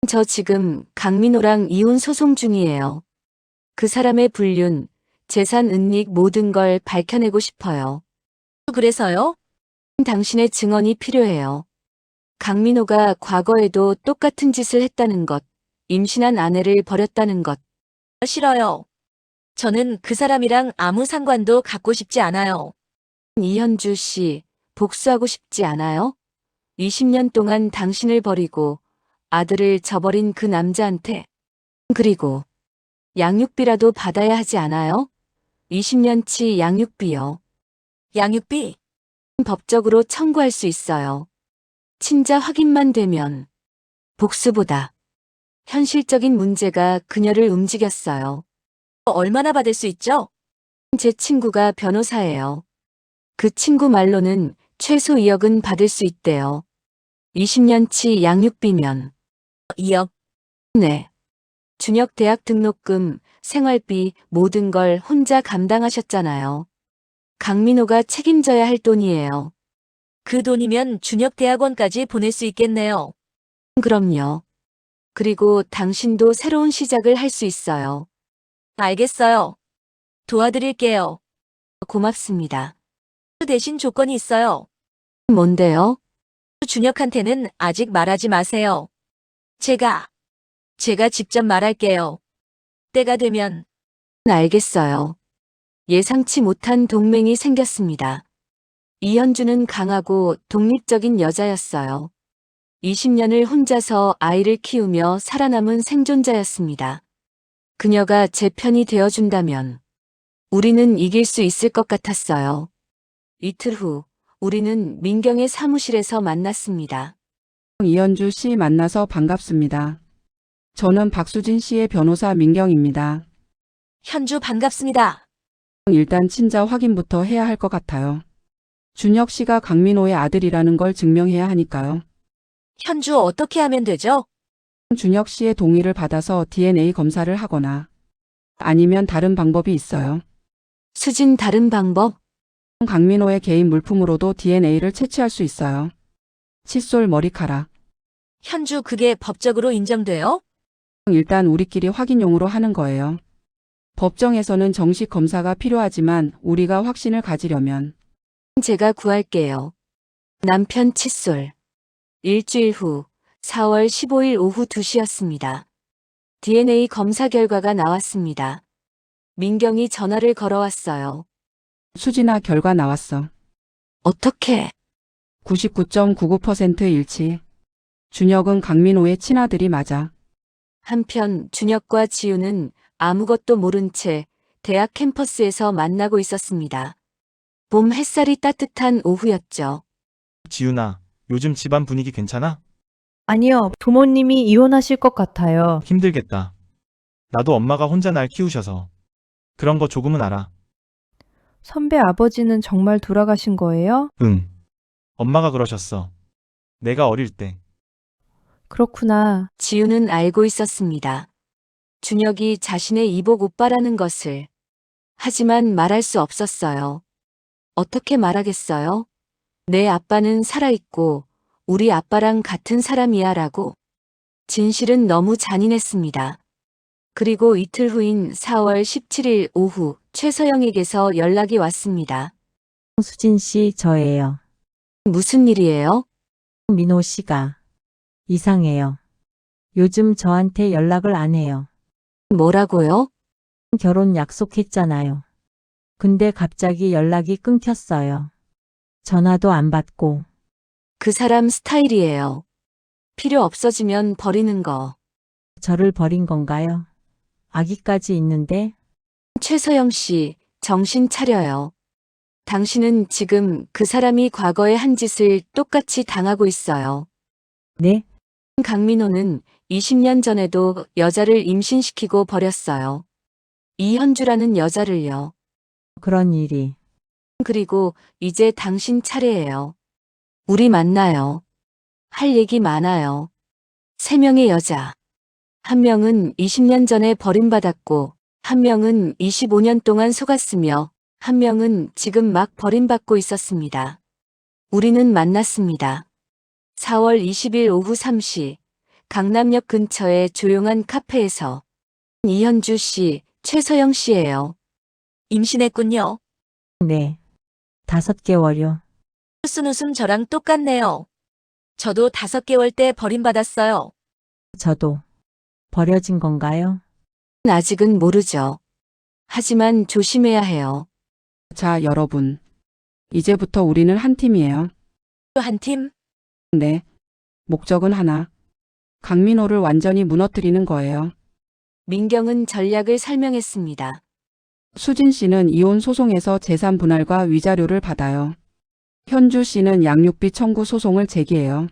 저 지금 강민호랑 이혼 소송 중이에요. 그 사람의 불륜, 재산 은닉 모든 걸 밝혀내고 싶어요. 그래서요? 당신의 증언이 필요해요. 강민호가 과거에도 똑같은 짓을 했다는 것, 임신한 아내를 버렸다는 것. 싫어요. 저는 그 사람이랑 아무 상관도 갖고 싶지 않아요. 이현주 씨, 복수하고 싶지 않아요? 20년 동안 당신을 버리고 아들을 저버린 그 남자한테. 그리고 양육비라도 받아야 하지 않아요? 20년치 양육비요. 양육비? 법적으로 청구할 수 있어요. 친자 확인만 되면. 복수보다 현실적인 문제가 그녀를 움직였어요. 얼마나 받을 수 있죠? 제 친구가 변호사예요. 그 친구 말로는 최소 2억은 받을 수 있대요. 20년치 양육비면. 2억? 네. 준혁 대학 등록금, 생활비 모든 걸 혼자 감당하셨잖아요. 강민호가 책임져야 할 돈이에요. 그 돈이면 준혁 대학원까지 보낼 수 있겠네요. 그럼요. 그리고 당신도 새로운 시작을 할 수 있어요. 알겠어요. 도와드릴게요. 고맙습니다. 대신 조건이 있어요. 뭔데요? 준혁한테는 아직 말하지 마세요. 제가 직접 말할게요. 때가 되면. 알겠어요. 예상치 못한 동맹이 생겼습니다. 이현주는 강하고 독립적인 여자였어요. 20년을 혼자서 아이를 키우며 살아남은 생존자였습니다. 그녀가 제 편이 되어준다면 우리는 이길 수 있을 것 같았어요. 이틀 후 우리는 민경의 사무실에서 만났습니다. 이현주 씨 만나서 반갑습니다. 저는 박수진 씨의 변호사 민경입니다. 현주 반갑습니다. 일단 친자 확인부터 해야 할 것 같아요. 준혁 씨가 강민호의 아들이라는 걸 증명해야 하니까요. 현주 어떻게 하면 되죠? 준혁 씨의 동의를 받아서 DNA 검사를 하거나 아니면 다른 방법이 있어요. 수진 다른 방법? 강민호의 개인 물품으로도 DNA를 채취할 수 있어요. 칫솔, 머리카락. 현주 그게 법적으로 인정돼요? 일단 우리끼리 확인용으로 하는 거예요. 법정에서는 정식 검사가 필요하지만 우리가 확신을 가지려면 제가 구할게요. 남편 칫솔. 일주일 후 4월 15일 오후 2시였습니다. DNA 검사 결과가 나왔습니다. 민경이 전화를 걸어왔어요. 수진아 결과 나왔어. 어떻게? 99.99% 일치. 준혁은 강민호의 친아들이 맞아. 한편 준혁과 지우는 아무것도 모른 채 대학 캠퍼스에서 만나고 있었습니다. 봄 햇살이 따뜻한 오후였죠. 지훈아, 요즘 집안 분위기 괜찮아? 아니요, 부모님이 이혼하실 것 같아요. 힘들겠다. 나도 엄마가 혼자 날 키우셔서 그런 거 조금은 알아. 선배 아버지는 정말 돌아가신 거예요? 응. 엄마가 그러셨어. 내가 어릴 때. 그렇구나. 지우는 알고 있었습니다. 준혁이 자신의 이복 오빠라는 것을. 하지만 말할 수 없었어요. 어떻게 말하겠어요? 내 아빠는 살아있고 우리 아빠랑 같은 사람이야 라고. 진실은 너무 잔인했습니다. 그리고 이틀 후인 4월 17일 오후 최서영에게서 연락이 왔습니다. 수진 씨, 저예요. 무슨 일이에요? 민호 씨가 이상해요. 요즘 저한테 연락을 안 해요. 뭐라고요? 결혼 약속했잖아요. 근데 갑자기 연락이 끊겼어요. 전화도 안 받고. 그 사람 스타일이에요. 필요 없어지면 버리는 거. 저를 버린 건가요? 아기까지 있는데. 최서영 씨, 정신 차려요. 당신은 지금 그 사람이 과거에 한 짓을 똑같이 당하고 있어요. 네? 강민호는 20년 전에도 여자를 임신시키고 버렸어요. 이현주라는 여자를요. 그런 일이. 그리고 이제 당신 차례예요. 우리 만나요. 할 얘기 많아요. 3명의 여자. 한 명은 20년 전에 버림받았고, 한 명은 25년 동안 속았으며, 한 명은 지금 막 버림받고 있었습니다. 우리는 만났습니다. 4월 20일 오후 3시 강남역 근처의 조용한 카페에서 이현주 씨, 최서영 씨예요. 임신했군요. 네. 5개월요. 무슨 웃음 저랑 똑같네요. 저도 5개월 때 버림받았어요. 저도 버려진 건가요? 아직은 모르죠. 하지만 조심해야 해요. 자, 여러분. 이제부터 우리는 한 팀이에요. 한 팀? 네. 목적은 하나. 강민호를 완전히 무너뜨리는 거예요. 민경은 전략을 설명했습니다. 수진 씨는 이혼 소송에서 재산 분할과 위자료를 받아요. 현주 씨는 양육비 청구 소송을 제기해요.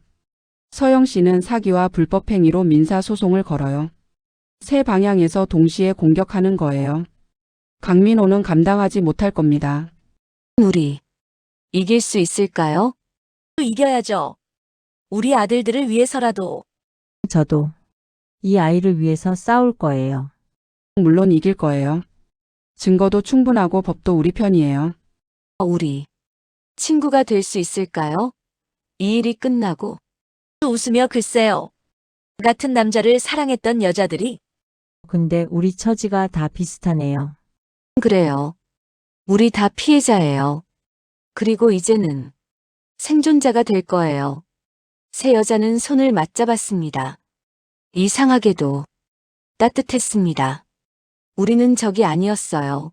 서영 씨는 사기와 불법 행위로 민사 소송을 걸어요. 세 방향에서 동시에 공격하는 거예요. 강민호는 감당하지 못할 겁니다. 우리 이길 수 있을까요? 이겨야죠. 우리 아들들을 위해서라도. 저도 이 아이를 위해서 싸울 거예요. 물론 이길 거예요. 증거도 충분하고 법도 우리 편이에요. 우리 친구가 될 수 있을까요? 이 일이 끝나고. 웃으며 글쎄요. 같은 남자를 사랑했던 여자들이. 근데 우리 처지가 다 비슷하네요. 그래요. 우리 다 피해자예요. 그리고 이제는 생존자가 될 거예요. 세 여자는 손을 맞잡았습니다. 이상하게도 따뜻했습니다. 우리는 적이 아니었어요.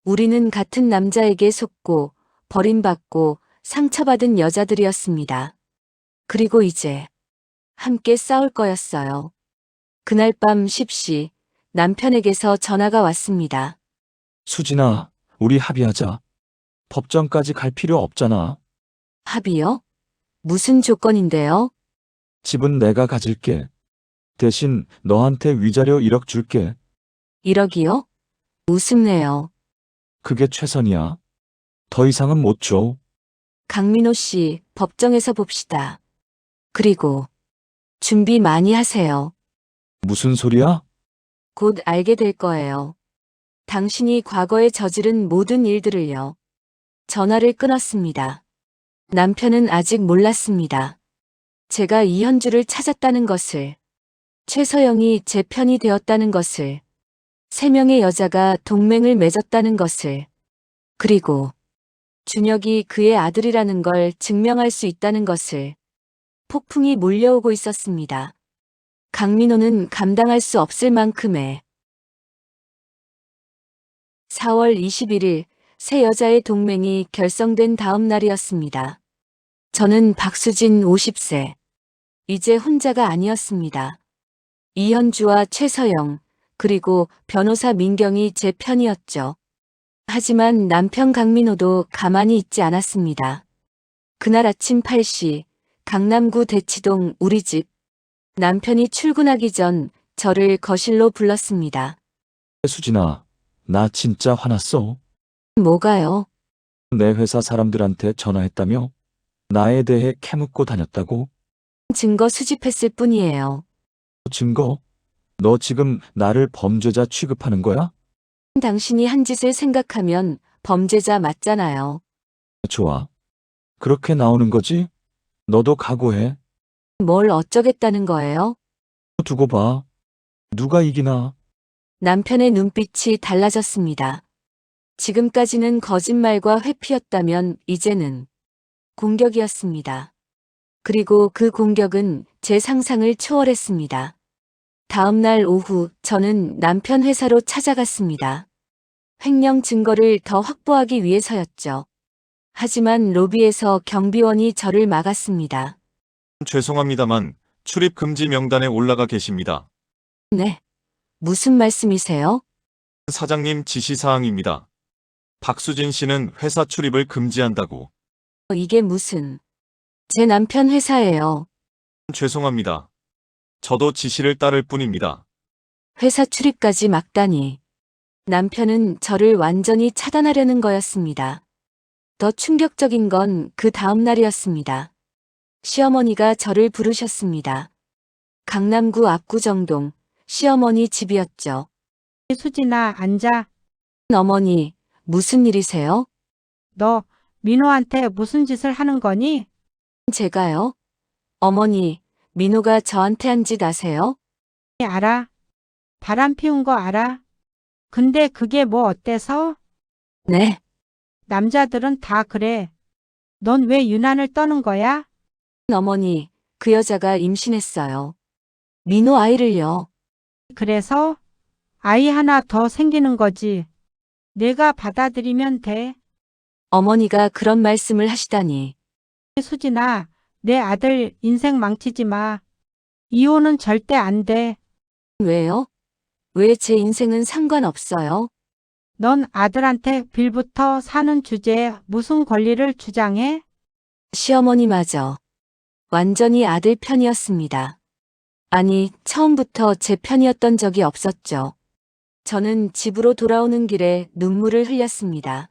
우리는 같은 남자에게 속고 버림받고 상처받은 여자들이었습니다. 그리고 이제 함께 싸울 거였어요. 그날 밤 10시 남편에게서 전화가 왔습니다. 수진아, 우리 합의하자. 법정까지 갈 필요 없잖아. 합의요? 무슨 조건인데요? 집은 내가 가질게. 대신 너한테 위자료 1억 줄게. 1억이요? 우습네요. 그게 최선이야. 더 이상은 못 줘. 강민호 씨, 법정에서 봅시다. 그리고 준비 많이 하세요. 무슨 소리야? 곧 알게 될 거예요. 당신이 과거에 저지른 모든 일들을요. 전화를 끊었습니다. 남편은 아직 몰랐습니다. 제가 이현주를 찾았다는 것을, 최서영이 제 편이 되었다는 것을, 3명의 여자가 동맹을 맺었다는 것을, 그리고 준혁이 그의 아들이라는 걸 증명할 수 있다는 것을. 폭풍이 몰려오고 있었습니다. 강민호는 감당할 수 없을 만큼의 4월 21일 세 여자의 동맹이 결성된 다음 날이었습니다. 저는 박수진 50세. 이제 혼자가 아니었습니다. 이현주와 최서영, 그리고 변호사 민경이 제 편이었죠. 하지만 남편 강민호도 가만히 있지 않았습니다. 그날 아침 8시 강남구 대치동 우리 집. 남편이 출근하기 전 저를 거실로 불렀습니다. 수진아, 나 진짜 화났어. 뭐가요? 내 회사 사람들한테 전화했다며? 나에 대해 캐묻고 다녔다고? 증거 수집했을 뿐이에요. 증거? 너 지금 나를 범죄자 취급하는 거야? 당신이 한 짓을 생각하면 범죄자 맞잖아요. 좋아. 그렇게 나오는 거지? 너도 각오해. 뭘 어쩌겠다는 거예요? 두고 봐. 누가 이기나? 남편의 눈빛이 달라졌습니다. 지금까지는 거짓말과 회피였다면 이제는 공격이었습니다. 그리고 그 공격은 제 상상을 초월했습니다. 다음 날 오후 저는 남편 회사로 찾아갔습니다. 횡령 증거를 더 확보하기 위해서였죠. 하지만 로비에서 경비원이 저를 막았습니다. 죄송합니다만 출입 금지 명단에 올라가 계십니다. 네. 무슨 말씀이세요? 사장님 지시사항입니다. 박수진 씨는 회사 출입을 금지한다고. 이게 무슨... 제 남편 회사예요. 죄송합니다. 저도 지시를 따를 뿐입니다. 회사 출입까지 막다니. 남편은 저를 완전히 차단하려는 거였습니다. 더 충격적인 건 그 다음 날이었습니다. 시어머니가 저를 부르셨습니다. 강남구 압구정동 시어머니 집이었죠. 수진아, 앉아. 어머니, 무슨 일이세요? 너 민호한테 무슨 짓을 하는 거니? 제가요? 어머니, 민호가 저한테 한 짓 아세요? 알아. 바람 피운 거 알아. 근데 그게 뭐 어때서? 네. 남자들은 다 그래. 넌 왜 유난을 떠는 거야? 어머니, 그 여자가 임신했어요. 민호 아이를요. 그래서 아이 하나 더 생기는 거지. 내가 받아들이면 돼. 어머니가 그런 말씀을 하시다니. 수진아, 내 아들 인생 망치지 마. 이혼은 절대 안 돼. 왜요? 왜 제 인생은 상관없어요? 넌 아들한테 빌부터 사는 주제에 무슨 권리를 주장해? 시어머니마저 완전히 아들 편이었습니다. 아니, 처음부터 제 편이었던 적이 없었죠. 저는 집으로 돌아오는 길에 눈물을 흘렸습니다.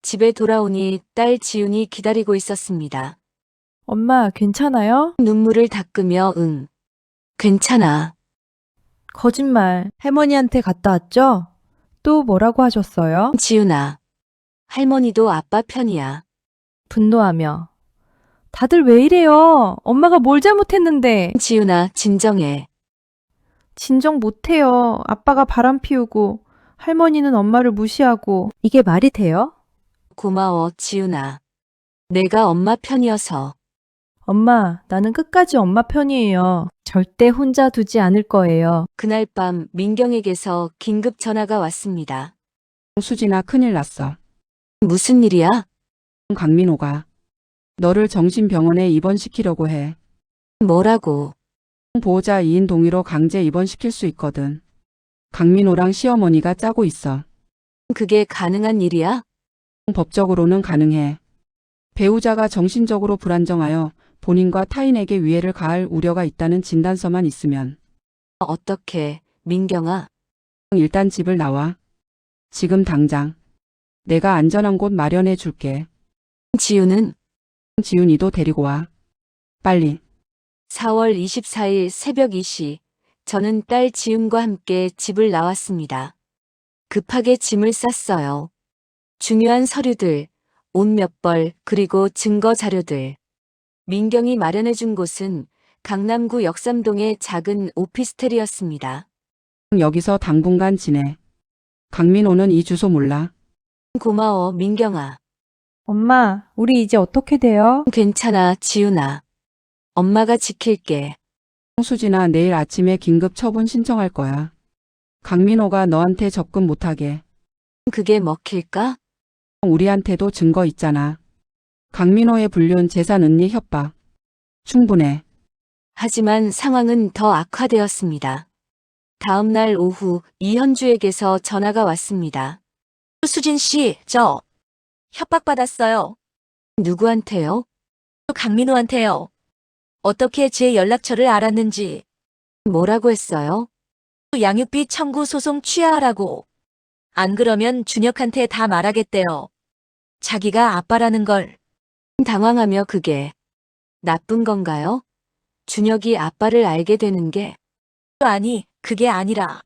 집에 돌아오니 딸 지윤이 기다리고 있었습니다. 엄마, 괜찮아요? 눈물을 닦으며 응. 괜찮아. 거짓말. 할머니한테 갔다 왔죠? 또 뭐라고 하셨어요? 지윤아. 할머니도 아빠 편이야. 분노하며. 다들 왜 이래요? 엄마가 뭘 잘못했는데. 지윤아, 진정해. 진정 못해요. 아빠가 바람 피우고 할머니는 엄마를 무시하고. 이게 말이 돼요? 고마워, 지윤아. 내가 엄마 편이어서. 엄마, 나는 끝까지 엄마 편이에요. 절대 혼자 두지 않을 거예요. 그날 밤 민경에게서 긴급 전화가 왔습니다. 수진아, 큰일 났어. 무슨 일이야? 강민호가 너를 정신병원에 입원시키려고 해. 뭐라고? 보호자 2인 동의로 강제 입원시킬 수 있거든. 강민호랑 시어머니가 짜고 있어. 그게 가능한 일이야? 법적으로는 가능해. 배우자가 정신적으로 불안정하여 본인과 타인에게 위해를 가할 우려가 있다는 진단서만 있으면. 어떻게, 민경아? 일단 집을 나와. 지금 당장. 내가 안전한 곳 마련해 줄게. 지윤은 지훈이도 데리고 와. 빨리. 4월 24일 새벽 2시, 저는 딸 지윤과 함께 집을 나왔습니다. 급하게 짐을 쌌어요. 중요한 서류들, 옷 몇 벌, 그리고 증거 자료들. 민경이 마련해준 곳은 강남구 역삼동의 작은 오피스텔이었습니다. 여기서 당분간 지내. 강민호는 이 주소 몰라. 고마워, 민경아. 엄마, 우리 이제 어떻게 돼요? 괜찮아, 지윤아. 엄마가 지킬게. 수진아, 내일 아침에 긴급 처분 신청할 거야. 강민호가 너한테 접근 못하게. 그게 먹힐까? 우리한테도 증거 있잖아. 강민호의 불륜, 재산 은닉 협박. 충분해. 하지만 상황은 더 악화되었습니다. 다음 날 오후 이현주에게서 전화가 왔습니다. 수진 씨, 저 협박받았어요. 누구한테요? 강민호한테요. 어떻게 제 연락처를 알았는지. 뭐라고 했어요? 양육비 청구 소송 취하하라고. 안 그러면 준혁한테 다 말하겠대요. 자기가 아빠라는 걸. 당황하며 그게 나쁜 건가요? 준혁이 아빠를 알게 되는 게. 아니, 그게 아니라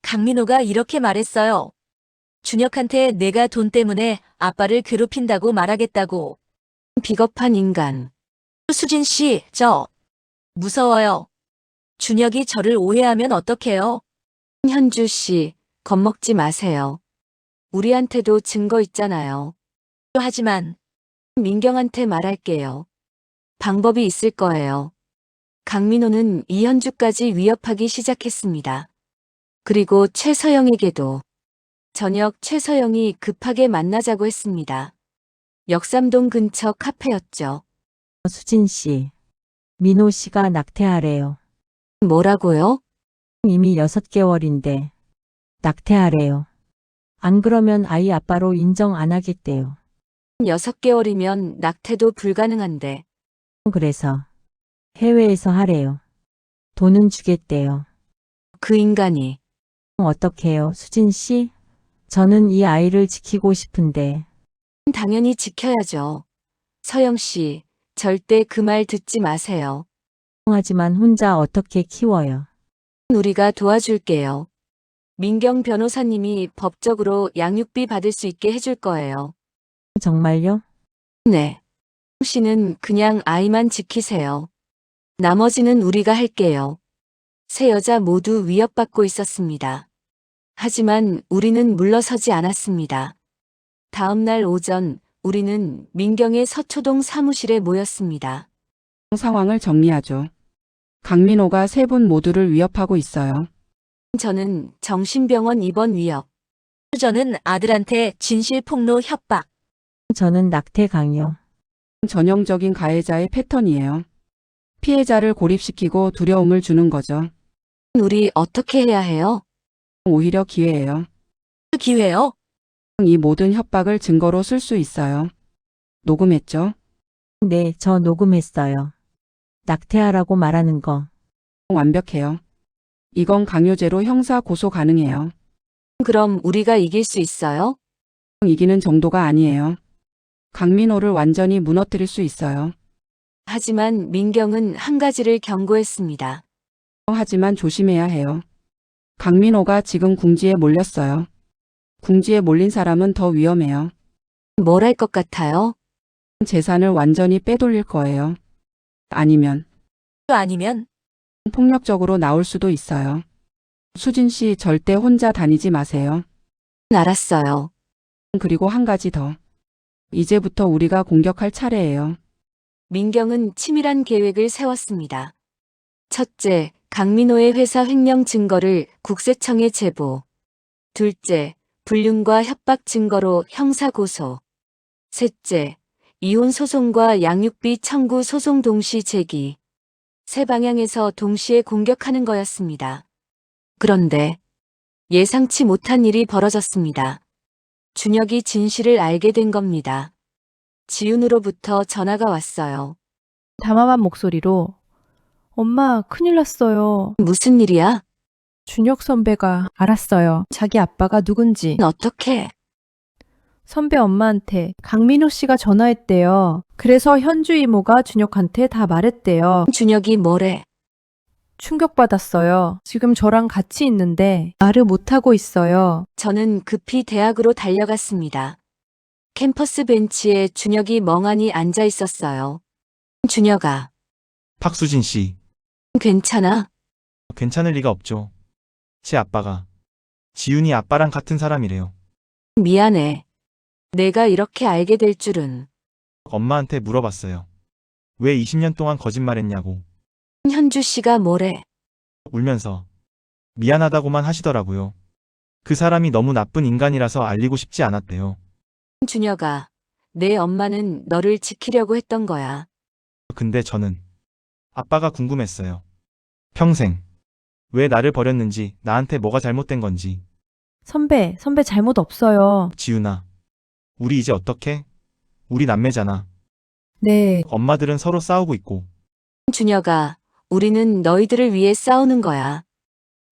강민호가 이렇게 말했어요. 준혁한테 내가 돈 때문에 아빠를 괴롭힌다고 말하겠다고. 비겁한 인간. 수진 씨, 저 무서워요. 준혁이 저를 오해하면 어떡해요? 현주 씨, 겁먹지 마세요. 우리한테도 증거 있잖아요. 하지만 민경한테 말할게요. 방법이 있을 거예요. 강민호는 이현주까지 위협하기 시작했습니다. 그리고 최서영에게도. 저녁 최서영이 급하게 만나자고 했습니다. 역삼동 근처 카페였죠. 수진 씨, 민호 씨가 낙태하래요. 뭐라고요? 이미 6개월인데 낙태하래요. 안 그러면 아이 아빠로 인정 안 하겠대요. 6개월이면 낙태도 불가능한데. 그래서 해외에서 하래요. 돈은 주겠대요. 그 인간이. 어떡해요, 수진 씨? 저는 이 아이를 지키고 싶은데. 당연히 지켜야죠. 서영 씨, 절대 그 말 듣지 마세요. 하지만 혼자 어떻게 키워요? 우리가 도와줄게요. 민경 변호사님이 법적으로 양육비 받을 수 있게 해줄 거예요. 정말요? 네. 씨는 그냥 아이만 지키세요. 나머지는 우리가 할게요. 세 여자 모두 위협받고 있었습니다. 하지만 우리는 물러서지 않았습니다. 다음 날 오전 우리는 민경의 서초동 사무실에 모였습니다. 상황을 정리하죠. 강민호가 세 분 모두를 위협하고 있어요. 저는 정신병원 입원 위협. 저는 아들한테 진실폭로 협박. 저는 낙태 강요. 전형적인 가해자의 패턴이에요. 피해자를 고립시키고 두려움을 주는 거죠. 우리 어떻게 해야 해요? 오히려 기회예요. 기회요? 이 모든 협박을 증거로 쓸 수 있어요. 녹음했죠? 네, 저 녹음했어요. 낙태하라고 말하는 거. 완벽해요. 이건 강요죄로 형사 고소 가능해요. 그럼 우리가 이길 수 있어요? 이기는 정도가 아니에요. 강민호를 완전히 무너뜨릴 수 있어요. 하지만 민경은 한 가지를 경고했습니다. 하지만 조심해야 해요. 강민호가 지금 궁지에 몰렸어요. 궁지에 몰린 사람은 더 위험해요. 뭘 할 것 같아요? 재산을 완전히 빼돌릴 거예요. 아니면 폭력적으로 나올 수도 있어요. 수진 씨 절대 혼자 다니지 마세요. 알았어요. 그리고 한 가지 더. 이제부터 우리가 공격할 차례예요. 민경은 치밀한 계획을 세웠습니다. 첫째, 강민호의 회사 횡령 증거를 국세청에 제보. 둘째, 불륜과 협박 증거로 형사 고소. 셋째, 이혼 소송과 양육비 청구 소송 동시 제기. 세 방향에서 동시에 공격하는 거였습니다. 그런데 예상치 못한 일이 벌어졌습니다. 준혁이 진실을 알게 된 겁니다. 지훈으로부터 전화가 왔어요. 담담한 목소리로 엄마, 큰일 났어요. 무슨 일이야? 준혁 선배가 알았어요. 자기 아빠가 누군지. 어떻게? 선배 엄마한테 강민호 씨가 전화했대요. 그래서 현주 이모가 준혁한테 다 말했대요. 준혁이 뭐래? 충격받았어요. 지금 저랑 같이 있는데 말을 못하고 있어요. 저는 급히 대학으로 달려갔습니다. 캠퍼스 벤치에 준혁이 멍하니 앉아 있었어요. 준혁아, 박수진 씨, 괜찮아? 괜찮을 리가 없죠. 제 아빠가 지훈이 아빠랑 같은 사람이래요. 미안해. 내가 이렇게 알게 될 줄은. 엄마한테 물어봤어요. 왜 20년 동안 거짓말했냐고. 현주 씨가 뭐래? 울면서 미안하다고만 하시더라고요. 그 사람이 너무 나쁜 인간이라서 알리고 싶지 않았대요. 준혁아, 내 엄마는 너를 지키려고 했던 거야. 근데 저는 아빠가 궁금했어요. 평생 왜 나를 버렸는지, 나한테 뭐가 잘못된 건지. 선배 잘못 없어요. 지훈아, 우리 이제 어떡해? 우리 남매잖아. 네. 엄마들은 서로 싸우고 있고. 준혁아, 우리는 너희들을 위해 싸우는 거야.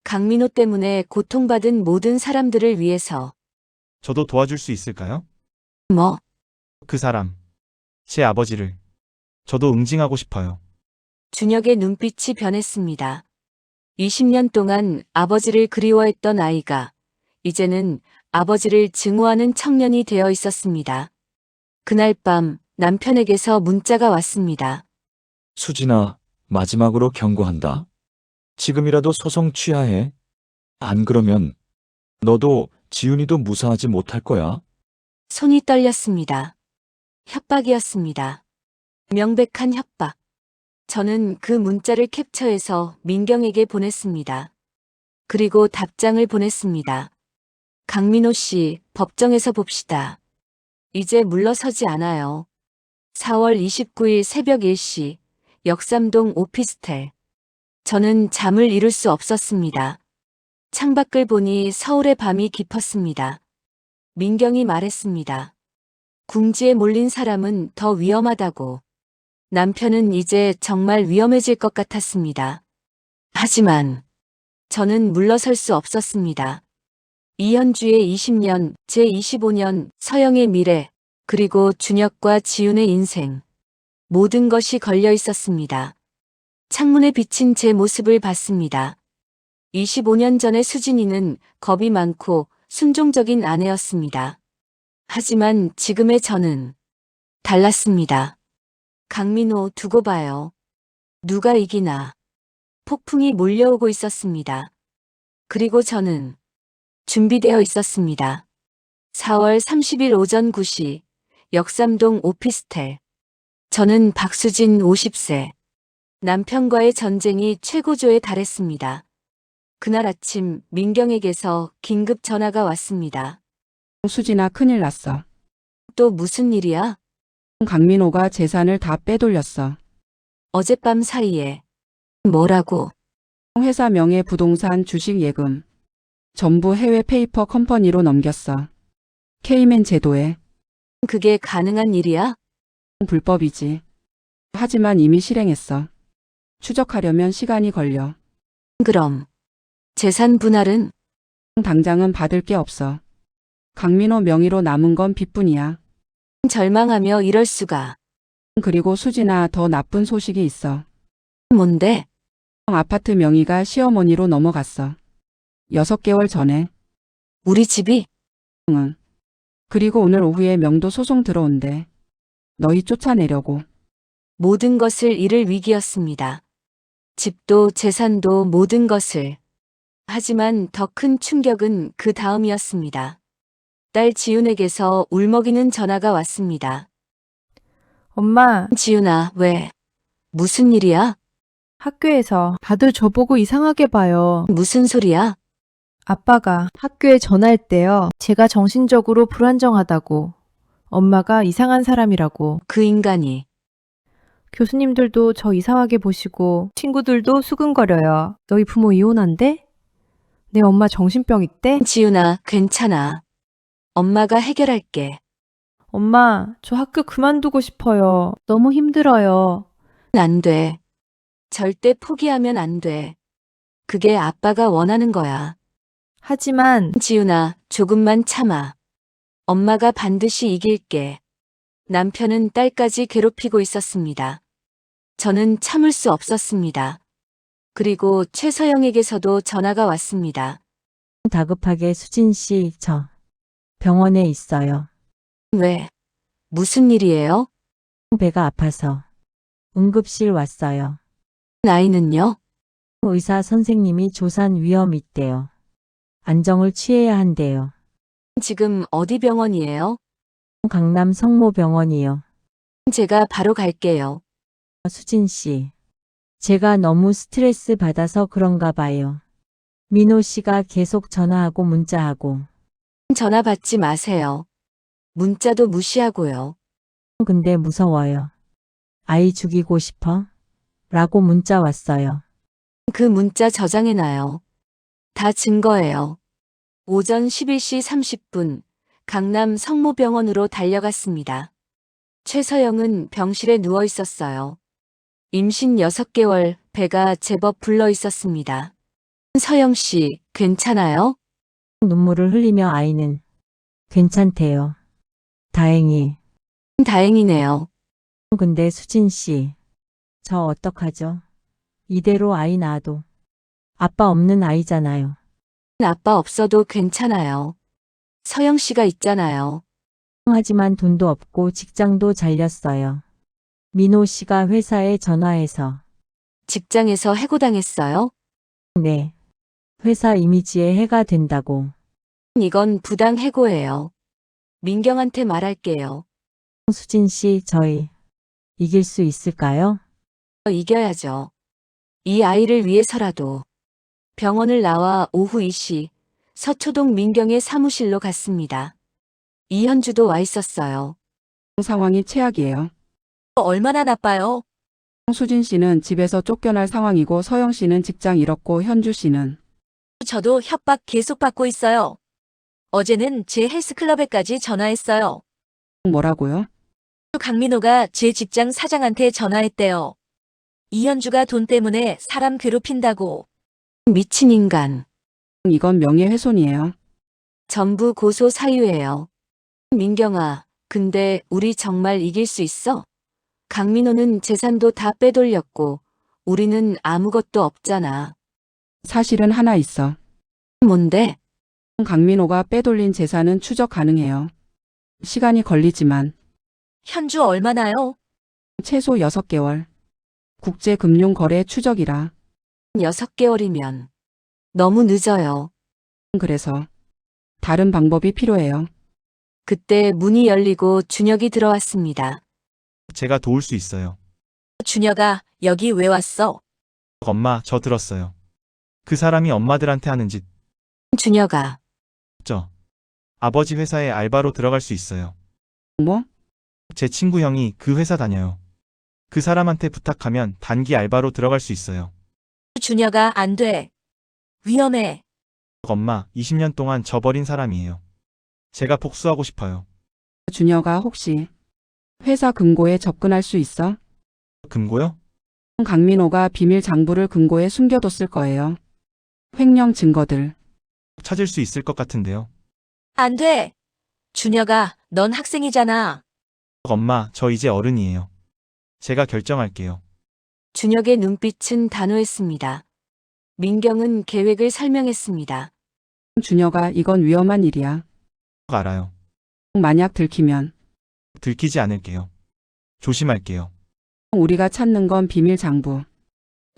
강민호 때문에 고통받은 모든 사람들을 위해서. 저도 도와줄 수 있을까요? 뭐? 그 사람, 제 아버지를 저도 응징하고 싶어요. 준혁의 눈빛이 변했습니다. 20년 동안 아버지를 그리워했던 아이가 이제는 아버지를 증오하는 청년이 되어 있었습니다. 그날 밤 남편에게서 문자가 왔습니다. 수진아, 마지막으로 경고한다. 지금이라도 소송 취하해. 안 그러면 너도 지훈이도 무사하지 못할 거야. 손이 떨렸습니다. 협박이었습니다. 명백한 협박. 저는 그 문자를 캡처해서 민경에게 보냈습니다. 그리고 답장을 보냈습니다. 강민호 씨, 법정에서 봅시다. 이제 물러서지 않아요. 4월 29일 새벽 1시, 역삼동 오피스텔. 저는 잠을 이룰 수 없었습니다. 창밖을 보니 서울의 밤이 깊었습니다. 민경이 말했습니다. 궁지에 몰린 사람은 더 위험하다고. 남편은 이제 정말 위험해질 것 같았습니다. 하지만 저는 물러설 수 없었습니다. 이현주의 20년, 제 25년, 서영의 미래, 그리고 준혁과 지훈의 인생. 모든 것이 걸려 있었습니다. 창문에 비친 제 모습을 봤습니다. 25년 전의 수진이는 겁이 많고 순종적인 아내였습니다. 하지만 지금의 저는 달랐습니다. 강민호 두고 봐요. 누가 이기나. 폭풍이 몰려오고 있었습니다. 그리고 저는 준비되어 있었습니다. 4월 30일 오전 9시 역삼동 오피스텔. 저는 박수진 50세. 남편과의 전쟁이 최고조에 달했습니다. 그날 아침 민경에게서 긴급 전화가 왔습니다. 수진아, 큰일 났어. 또 무슨 일이야? 강민호가 재산을 다 빼돌렸어. 어젯밤 사이에. 뭐라고? 회사 명의 부동산 주식 예금. 전부 해외 페이퍼 컴퍼니로 넘겼어. 케이맨 제도에. 그게 가능한 일이야? 불법이지. 하지만 이미 실행했어. 추적하려면 시간이 걸려. 그럼 재산 분할은? 당장은 받을 게 없어. 강민호 명의로 남은 건 빚뿐이야. 절망하며 이럴 수가. 그리고 수진아, 더 나쁜 소식이 있어. 뭔데? 아파트 명의가 시어머니로 넘어갔어. 6개월 전에. 우리 집이? 응. 그리고 오늘 오후에 명도 소송 들어온대. 너희 쫓아내려고. 모든 것을 잃을 위기였습니다. 집도 재산도 모든 것을. 하지만 더 큰 충격은 그 다음이었습니다. 딸 지윤에게서 울먹이는 전화가 왔습니다. 엄마, 지윤아, 왜? 무슨 일이야? 학교에서 다들 저보고 이상하게 봐요. 무슨 소리야? 아빠가 학교에 전화할 때요. 제가 정신적으로 불안정하다고. 엄마가 이상한 사람이라고. 그 인간이. 교수님들도 저 이상하게 보시고 친구들도 수근거려요. 너희 부모 이혼한대? 내 엄마 정신병 있대? 지윤아, 괜찮아. 엄마가 해결할게. 엄마, 저 학교 그만두고 싶어요. 너무 힘들어요. 안 돼. 절대 포기하면 안 돼. 그게 아빠가 원하는 거야. 하지만 지윤아, 조금만 참아. 엄마가 반드시 이길게. 남편은 딸까지 괴롭히고 있었습니다. 저는 참을 수 없었습니다. 그리고 최서영에게서도 전화가 왔습니다. 다급하게 수진 씨, 저 병원에 있어요. 왜? 무슨 일이에요? 배가 아파서 응급실 왔어요. 나이는요? 의사 선생님이 조산 위험 있대요. 안정을 취해야 한대요. 지금 어디 병원이에요? 강남 성모병원이요. 제가 바로 갈게요. 수진 씨, 제가 너무 스트레스 받아서 그런가 봐요. 민호 씨가 계속 전화하고 문자하고. 전화 받지 마세요. 문자도 무시하고요. 근데 무서워요. 아이 죽이고 싶어? 라고 문자 왔어요. 그 문자 저장해놔요. 다 증거예요. 오전 11시 30분 강남 성모병원으로 달려갔습니다. 최서영은 병실에 누워 있었어요. 임신 6개월, 배가 제법 불러 있었습니다. 서영 씨, 괜찮아요? 눈물을 흘리며 아이는 괜찮대요. 다행히. 다행이네요. 근데 수진 씨, 저 어떡하죠? 이대로 아이 낳아도 아빠 없는 아이잖아요. 아빠 없어도 괜찮아요. 서영 씨가 있잖아요. 하지만 돈도 없고 직장도 잘렸어요. 민호 씨가 회사에 전화해서. 직장에서 해고당했어요? 네. 회사 이미지에 해가 된다고. 이건 부당 해고예요. 민경한테 말할게요. 수진 씨, 저희 이길 수 있을까요? 이겨야죠. 이 아이를 위해서라도. 병원을 나와 오후 2시 서초동 민경의 사무실로 갔습니다. 이현주도 와 있었어요. 상황이 최악이에요. 얼마나 나빠요? 수진 씨는 집에서 쫓겨날 상황이고 서영 씨는 직장 잃었고 현주 씨는 저도 협박 계속 받고 있어요. 어제는 제 헬스클럽에까지 전화했어요. 뭐라고요? 강민호가 제 직장 사장한테 전화했대요. 이현주가 돈 때문에 사람 괴롭힌다고. 미친 인간. 이건 명예훼손이에요. 전부 고소 사유예요. 민경아, 근데 우리 정말 이길 수 있어? 강민호는 재산도 다 빼돌렸고 우리는 아무것도 없잖아. 사실은 하나 있어. 뭔데? 강민호가 빼돌린 재산은 추적 가능해요. 시간이 걸리지만 현주 얼마나요? 최소 6개월. 국제금융거래 추적이라. 6개월이면 너무 늦어요. 그래서 다른 방법이 필요해요. 그때 문이 열리고 준혁이 들어왔습니다. 제가 도울 수 있어요. 준혁아, 여기 왜 왔어? 엄마, 저 들었어요. 그 사람이 엄마들한테 하는 짓, 준혁아, 아버지 회사에 알바로 들어갈 수 있어요. 뭐? 제 친구 형이 그 회사 다녀요. 그 사람한테 부탁하면 단기 알바로 들어갈 수 있어요. 준혁아, 안 돼. 위험해. 엄마, 20년 동안 저버린 사람이에요. 제가 복수하고 싶어요. 준혁아, 혹시 회사 금고에 접근할 수 있어? 금고요? 강민호가 비밀 장부를 금고에 숨겨뒀을 거예요. 횡령 증거들. 찾을 수 있을 것 같은데요. 안 돼. 준혁아, 넌 학생이잖아. 엄마, 저 이제 어른이에요. 제가 결정할게요. 준혁의 눈빛은 단호했습니다. 민경은 계획을 설명했습니다. 준혁아, 이건 위험한 일이야. 알아요. 만약 들키면 들키지 않을게요. 조심할게요. 우리가 찾는 건 비밀 장부.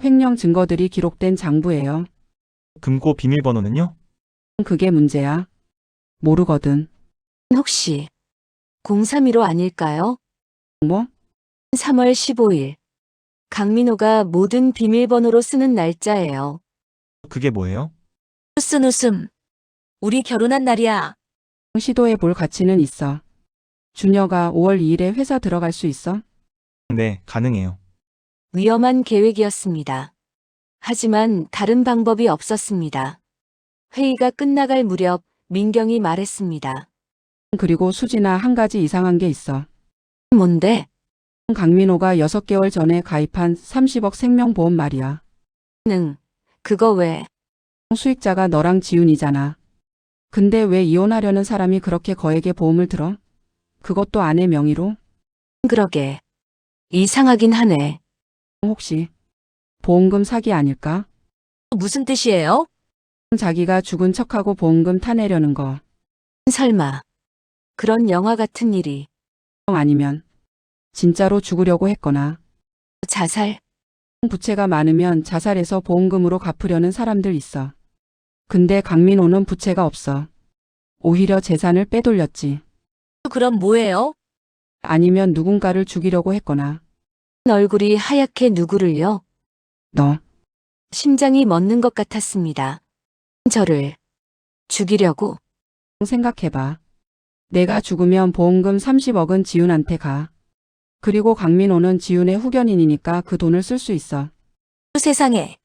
횡령 증거들이 기록된 장부예요. 금고 비밀번호는요? 그게 문제야. 모르거든. 혹시 031호 아닐까요? 뭐? 3월 15일. 강민호가 모든 비밀번호로 쓰는 날짜예요. 그게 뭐예요? 웃음. 우리 결혼한 날이야. 시도해 볼 가치는 있어. 준혁아, 5월 2일에 회사 들어갈 수 있어? 네, 가능해요. 위험한 계획이었습니다. 하지만 다른 방법이 없었습니다. 회의가 끝나갈 무렵 민경이 말했습니다. 그리고 수진아, 한 가지 이상한 게 있어. 뭔데? 강민호가 6개월 전에 가입한 30억 생명보험 말이야. 그거 왜? 수익자가 너랑 지훈이잖아. 근데 왜 이혼하려는 사람이 그렇게 거액의 보험을 들어? 그것도 아내 명의로? 그러게. 이상하긴 하네. 혹시 보험금 사기 아닐까? 무슨 뜻이에요? 자기가 죽은 척하고 보험금 타내려는 거. 설마. 그런 영화 같은 일이. 아니면 진짜로 죽으려고 했거나 자살? 부채가 많으면 자살해서 보험금으로 갚으려는 사람들 있어. 근데 강민호는 부채가 없어. 오히려 재산을 빼돌렸지. 그럼 뭐예요? 아니면 누군가를 죽이려고 했거나 얼굴이 하얗게 누구를요? 너 심장이 멎는 것 같았습니다. 저를 죽이려고? 생각해봐. 내가 죽으면 보험금 30억은 지훈한테 가. 그리고 강민호는 지훈의 후견인이니까 그 돈을 쓸 수 있어. 세상에.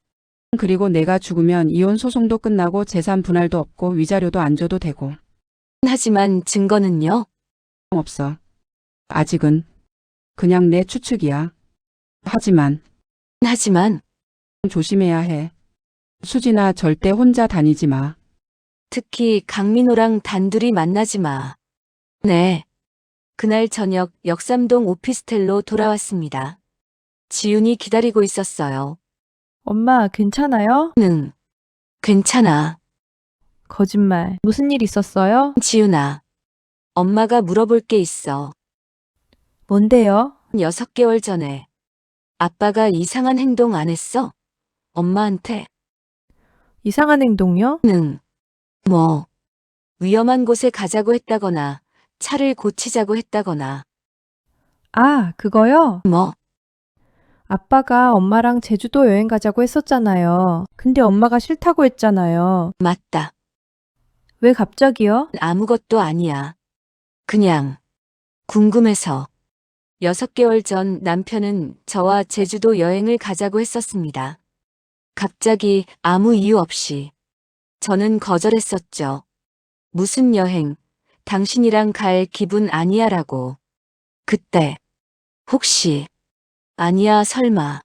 그리고 내가 죽으면 이혼 소송도 끝나고 재산 분할도 없고 위자료도 안 줘도 되고. 하지만 증거는요? 없어. 아직은. 그냥 내 추측이야. 하지만 조심해야 해. 수진아, 절대 혼자 다니지 마. 특히 강민호랑 단둘이 만나지 마. 네. 그날 저녁 역삼동 오피스텔로 돌아왔습니다. 지훈이 기다리고 있었어요. 엄마, 괜찮아요? 괜찮아. 거짓말. 무슨 일 있었어요? 지훈아. 엄마가 물어볼 게 있어. 뭔데요? 6개월 전에 아빠가 이상한 행동 안 했어? 엄마한테? 이상한 행동요? 뭐, 위험한 곳에 가자고 했다거나, 차를 고치자고 했다거나, 아, 그거요? 뭐, 아빠가 엄마랑 제주도 여행 가자고 했었잖아요. 근데 엄마가 싫다고 했잖아요. 맞다. 왜 갑자기요? 아무것도 아니야. 그냥, 궁금해서. 6개월 전 남편은 저와 제주도 여행을 가자고 했었습니다. 갑자기 아무 이유 없이. 저는 거절했었죠. 무슨 여행, 당신이랑 갈 기분 아니야 라고. 그때, 혹시, 아니야 설마.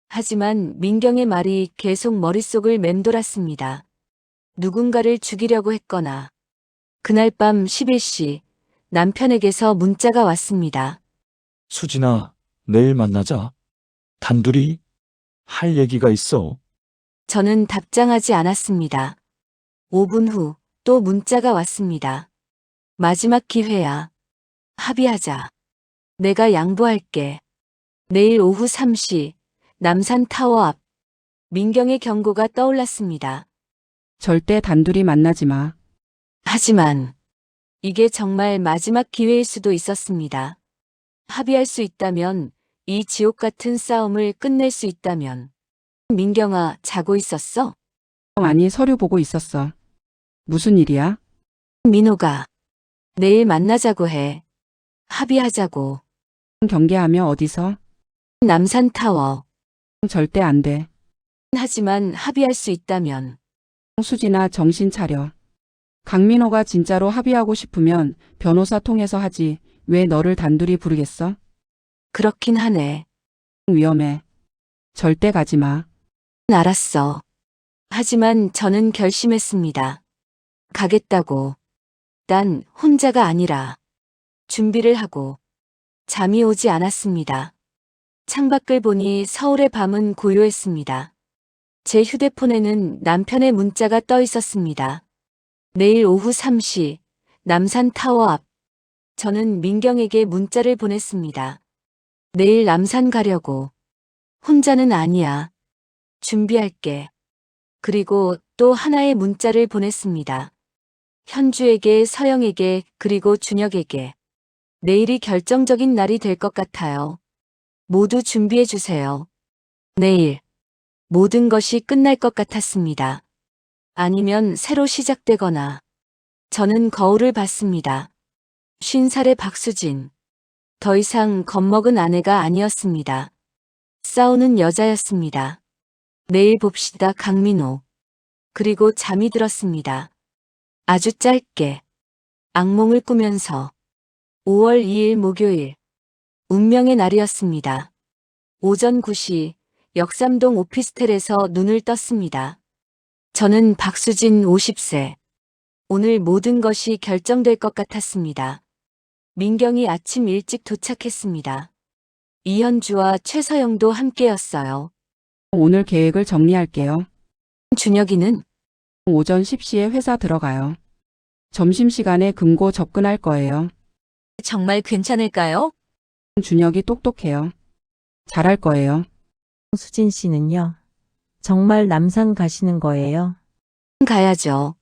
하지만 민경의 말이 계속 머릿속을 맴돌았습니다. 누군가를 죽이려고 했거나. 그날 밤 11시, 남편에게서 문자가 왔습니다. 수진아, 내일 만나자. 단둘이 할 얘기가 있어. 저는 답장하지 않았습니다. 5분 후 또 문자가 왔습니다. 마지막 기회야. 합의하자. 내가 양보할게. 내일 오후 3시 남산타워 앞. 민경의 경고가 떠올랐습니다. 절대 단둘이 만나지 마. 하지만 이게 정말 마지막 기회일 수도 있었습니다. 합의할 수 있다면, 이 지옥 같은 싸움을 끝낼 수 있다면. 민경아, 자고 있었어? 아니, 서류 보고 있었어. 무슨 일이야? 민호가 내일 만나자고 해. 합의하자고. 경계하며 어디서? 남산타워. 절대 안 돼. 하지만 합의할 수 있다면. 수진아, 정신 차려. 강민호가 진짜로 합의하고 싶으면 변호사 통해서 하지. 왜 너를 단둘이 부르겠어? 그렇긴 하네. 위험해. 절대 가지 마. 알았어. 하지만 저는 결심했습니다. 가겠다고. 난 혼자가 아니라 준비를 하고. 잠이 오지 않았습니다. 창밖을 보니 서울의 밤은 고요했습니다. 제 휴대폰에는 남편의 문자가 떠 있었습니다. 내일 오후 3시 남산타워 앞. 저는 민경에게 문자를 보냈습니다. 내일 남산 가려고. 혼자는 아니야. 준비할게. 그리고 또 하나의 문자를 보냈습니다. 현주에게, 서영에게, 그리고 준혁에게. 내일이 결정적인 날이 될 것 같아요. 모두 준비해 주세요. 내일 모든 것이 끝날 것 같았습니다. 아니면 새로 시작되거나. 저는 거울을 봤습니다. 50살의 박수진. 더 이상 겁먹은 아내가 아니었습니다. 싸우는 여자였습니다. 내일 봅시다, 강민호. 그리고 잠이 들었습니다. 아주 짧게. 악몽을 꾸면서. 5월 2일 목요일. 운명의 날이었습니다. 오전 9시 역삼동 오피스텔에서 눈을 떴습니다. 저는 박수진 50세. 오늘 모든 것이 결정될 것 같았습니다. 민경이 아침 일찍 도착했습니다. 이현주와 최서영도 함께였어요. 오늘 계획을 정리할게요. 준혁이는 오전 10시에 회사 들어가요. 점심시간에 금고 접근할 거예요. 정말 괜찮을까요? 준혁이 똑똑해요. 잘할 거예요. 수진 씨는요? 정말 남산 가시는 거예요? 가야죠.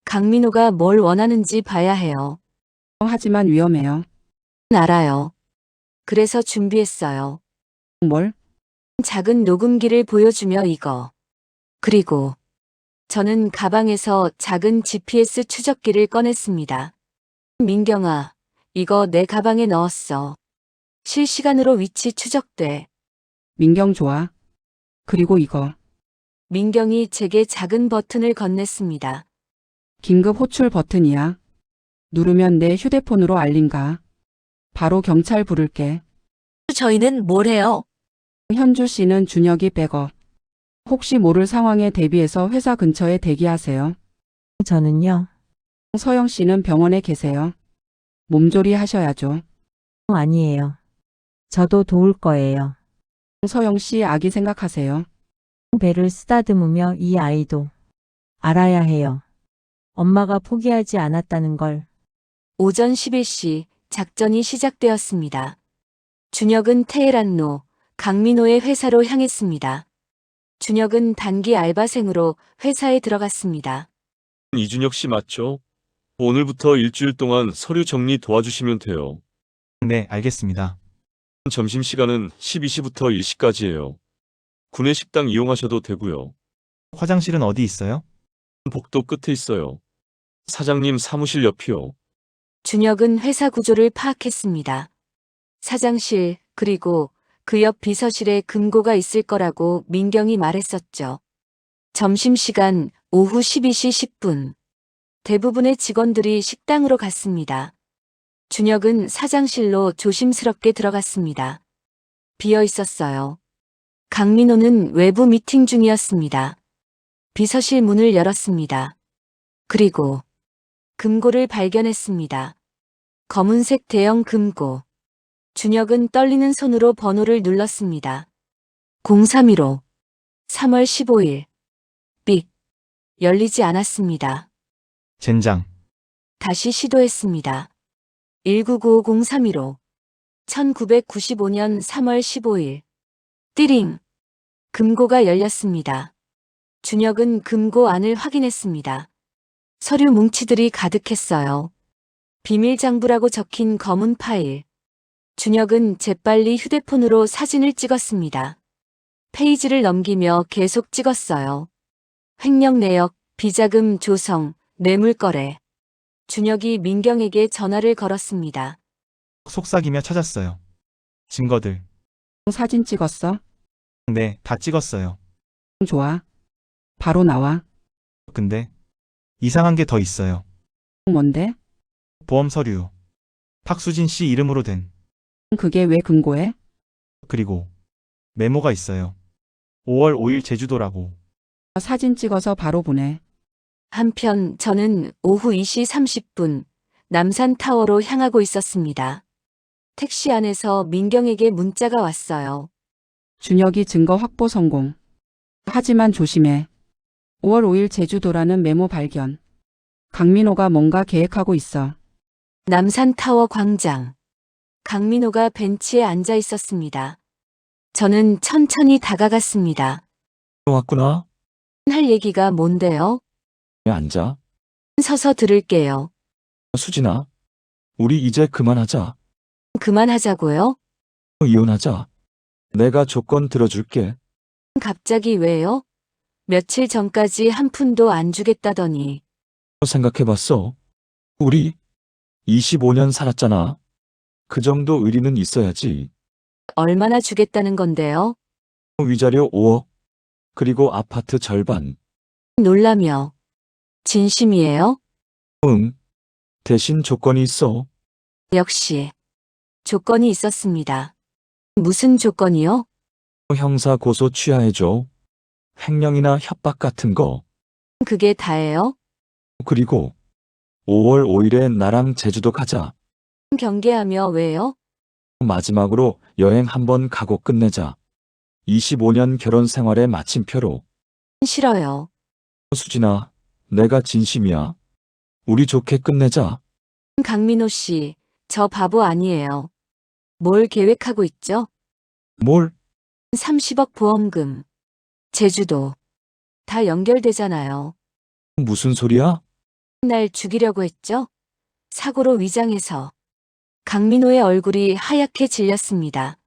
강민호가 뭘 원하는지 봐야 해요. 하지만 위험해요. 알아요. 그래서 준비했어요. 뭘? 작은 녹음기를 보여주며 이거. 그리고 저는 가방에서 작은 GPS 추적기를 꺼냈습니다. 민경아, 이거 내 가방에 넣었어. 실시간으로 위치 추적돼. 민경 좋아. 그리고 이거. 민경이 제게 작은 버튼을 건넸습니다. 긴급 호출 버튼이야. 누르면 내 휴대폰으로 알림 가. 바로 경찰 부를게. 저희는 뭘 해요? 현주 씨는 준혁이 백업. 혹시 모를 상황에 대비해서 회사 근처에 대기하세요. 저는요? 서영 씨는 병원에 계세요. 몸조리 하셔야죠. 아니에요. 저도 도울 거예요. 서영 씨 아기 생각하세요. 배를 쓰다듬으며 이 아이도 알아야 해요. 엄마가 포기하지 않았다는 걸. 오전 11시 작전이 시작되었습니다. 준혁은 테헤란로, 강민호의 회사로 향했습니다. 준혁은 단기 알바생으로 회사에 들어갔습니다. 이준혁 씨 맞죠? 오늘부터 일주일 동안 서류 정리 도와주시면 돼요. 네, 알겠습니다. 점심시간은 12시부터 1시까지예요. 구내 식당 이용하셔도 되고요. 화장실은 어디 있어요? 복도 끝에 있어요. 사장님 사무실 옆이요. 준혁은 회사 구조를 파악했습니다. 사장실, 그리고 그 옆 비서실에 금고가 있을 거라고 민경이 말했었죠. 점심시간 오후 12시 10분. 대부분의 직원들이 식당으로 갔습니다. 준혁은 사장실로 조심스럽게 들어갔습니다. 비어 있었어요. 강민호는 외부 미팅 중이었습니다. 비서실 문을 열었습니다. 그리고 금고를 발견했습니다. 검은색 대형 금고. 준혁은 떨리는 손으로 번호를 눌렀습니다. 0315. 3월 15일. 삑. 열리지 않았습니다. 젠장. 다시 시도했습니다. 19950315. 1995년 3월 15일. 띠링. 금고가 열렸습니다. 준혁은 금고 안을 확인했습니다. 서류 뭉치들이 가득했어요. 비밀장부라고 적힌 검은 파일. 준혁은 재빨리 휴대폰으로 사진을 찍었습니다. 페이지를 넘기며 계속 찍었어요. 횡령 내역, 비자금 조성, 뇌물거래. 준혁이 민경에게 전화를 걸었습니다. 속삭이며 찾았어요. 증거들. 사진 찍었어? 네, 다 찍었어요. 좋아. 바로 나와. 근데 이상한 게 더 있어요. 뭔데? 보험 서류. 박수진 씨 이름으로 된. 그게 왜 금고에? 그리고 메모가 있어요. 5월 5일 제주도라고. 사진 찍어서 바로 보내. 한편 저는 오후 2시 30분 남산타워로 향하고 있었습니다. 택시 안에서 민경에게 문자가 왔어요. 준혁이 증거 확보 성공. 하지만 조심해. 5월 5일 제주도라는 메모 발견. 강민호가 뭔가 계획하고 있어. 남산타워 광장. 강민호가 벤치에 앉아 있었습니다. 저는 천천히 다가갔습니다. 왔구나. 할 얘기가 뭔데요? 왜 앉아? 서서 들을게요. 수진아, 우리 이제 그만하자. 그만하자고요? 이혼하자. 내가 조건 들어줄게. 갑자기 왜요? 며칠 전까지 한 푼도 안 주겠다더니. 생각해봤어. 우리 25년 살았잖아. 그 정도 의리는 있어야지. 얼마나 주겠다는 건데요? 위자료 5억. 그리고 아파트 절반. 놀라며. 진심이에요? 응. 대신 조건이 있어. 역시. 조건이 있었습니다. 무슨 조건이요? 형사 고소 취하해줘. 횡령이나 협박 같은 거. 그게 다예요? 그리고 5월 5일에 나랑 제주도 가자. 경계하며 왜요? 마지막으로 여행 한번 가고 끝내자. 25년 결혼 생활의 마침표로. 싫어요. 수진아, 내가 진심이야. 우리 좋게 끝내자. 강민호 씨, 저 바보 아니에요. 뭘 계획하고 있죠? 뭘? 30억 보험금. 제주도. 다 연결되잖아요. 무슨 소리야? 날 죽이려고 했죠? 사고로 위장해서. 강민호의 얼굴이 하얗게 질렸습니다.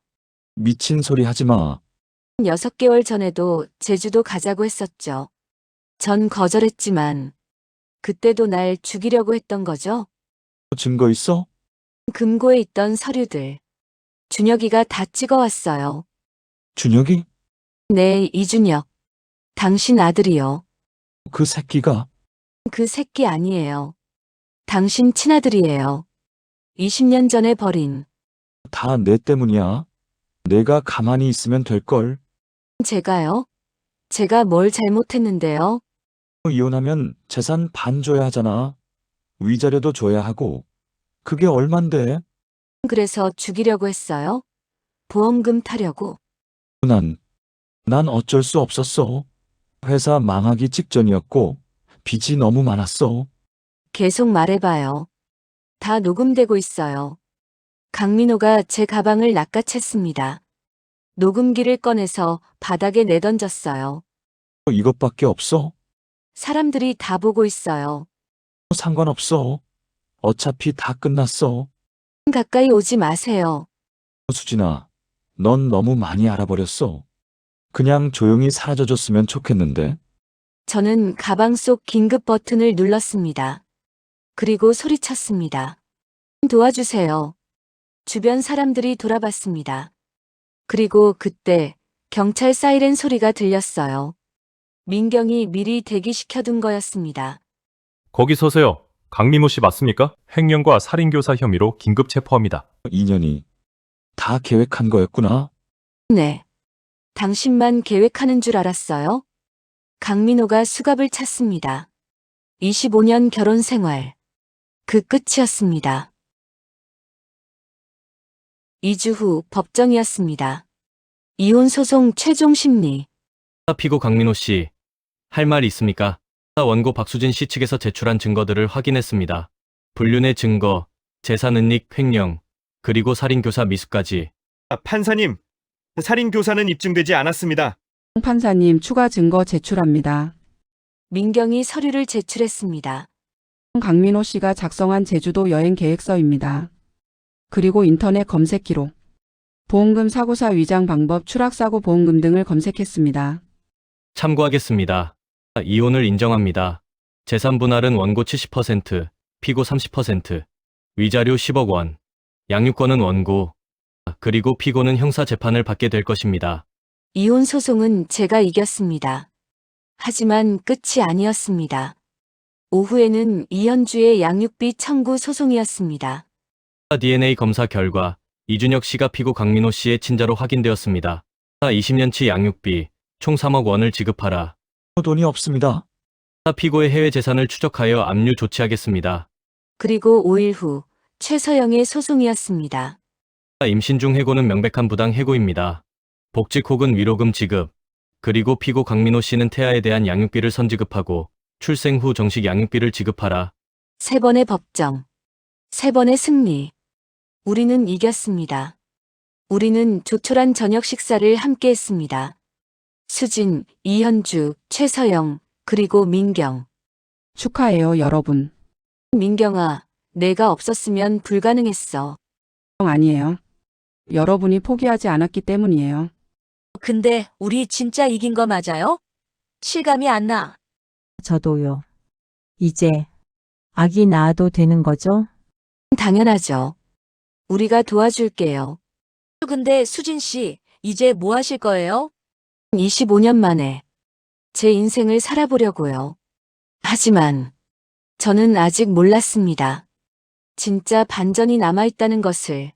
미친 소리 하지 마. 6개월 전에도 제주도 가자고 했었죠. 전 거절했지만 그때도 날 죽이려고 했던 거죠. 증거 있어? 금고에 있던 서류들. 준혁이가 다 찍어왔어요. 준혁이? 네, 이준혁. 당신 아들이요. 그 새끼가? 그 새끼 아니에요. 당신 친아들이에요. 20년 전에 버린. 다 내 때문이야. 내가 가만히 있으면 될걸. 제가요? 제가 뭘 잘못했는데요? 이혼하면 재산 반 줘야 하잖아. 위자료도 줘야 하고. 그게 얼만데? 그래서 죽이려고 했어요? 보험금 타려고. 난 어쩔 수 없었어. 회사 망하기 직전이었고, 빚이 너무 많았어. 계속 말해봐요. 다 녹음되고 있어요. 강민호가 제 가방을 낚아챘습니다. 녹음기를 꺼내서 바닥에 내던졌어요. 이것밖에 없어? 사람들이 다 보고 있어요. 상관없어. 어차피 다 끝났어. 가까이 오지 마세요. 수진아, 넌 너무 많이 알아버렸어. 그냥 조용히 사라져줬으면 좋겠는데. 저는 가방 속 긴급 버튼을 눌렀습니다. 그리고 소리쳤습니다. 도와주세요. 주변 사람들이 돌아봤습니다. 그리고 그때 경찰 사이렌 소리가 들렸어요. 민경이 미리 대기시켜둔 거였습니다. 거기 서세요. 강민호 씨 맞습니까? 횡령과 살인교사 혐의로 긴급 체포합니다. 인연이 다 계획한 거였구나. 네. 당신만 계획하는 줄 알았어요? 강민호가 수갑을 찼습니다. 25년 결혼 생활. 그 끝이었습니다. 2주 후 법정이었습니다. 이혼 소송 최종 심리. 피고 강민호 씨, 할 말 있습니까? 원고 박수진 씨 측에서 제출한 증거들을 확인했습니다. 불륜의 증거, 재산 은닉 횡령, 그리고 살인교사 미수까지. 판사님, 살인교사는 입증되지 않았습니다. 판사님 추가 증거 제출합니다. 민경이 서류를 제출했습니다. 강민호 씨가 작성한 제주도 여행 계획서입니다. 그리고 인터넷 검색 기록, 보험금 사고사 위장 방법, 추락사고 보험금 등을 검색했습니다. 참고하겠습니다. 이혼을 인정합니다. 재산 분할은 원고 70%, 피고 30%, 위자료 10억 원, 양육권은 원고, 그리고 피고는 형사 재판을 받게 될 것입니다. 이혼 소송은 제가 이겼습니다. 하지만 끝이 아니었습니다. 오후에는 이현주의 양육비 청구 소송이었습니다. DNA 검사 결과 이준혁 씨가 피고 강민호 씨의 친자로 확인되었습니다. 20년치 양육비 총 3억 원을 지급하라. 돈이 없습니다. 피고의 해외 재산을 추적하여 압류 조치하겠습니다. 그리고 5일 후 최서영의 소송이었습니다. 임신 중 해고는 명백한 부당 해고입니다. 복직 혹은 위로금 지급, 그리고 피고 강민호 씨는 태아에 대한 양육비를 선지급하고 출생 후 정식 양육비를 지급하라. 3번의 법정, 3번의 승리. 우리는 이겼습니다. 우리는 조촐한 저녁 식사를 함께 했습니다. 수진, 이현주, 최서영, 그리고 민경. 축하해요, 여러분. 민경아, 내가 없었으면 불가능했어. 아니에요. 여러분이 포기하지 않았기 때문이에요. 근데 우리 진짜 이긴 거 맞아요? 실감이 안 나. 저도요. 이제 아기 낳아도 되는 거죠? 당연하죠. 우리가 도와줄게요. 근데 수진 씨, 이제 뭐 하실 거예요? 25년 만에 제 인생을 살아보려고요. 하지만 저는 아직 몰랐습니다. 진짜 반전이 남아있다는 것을.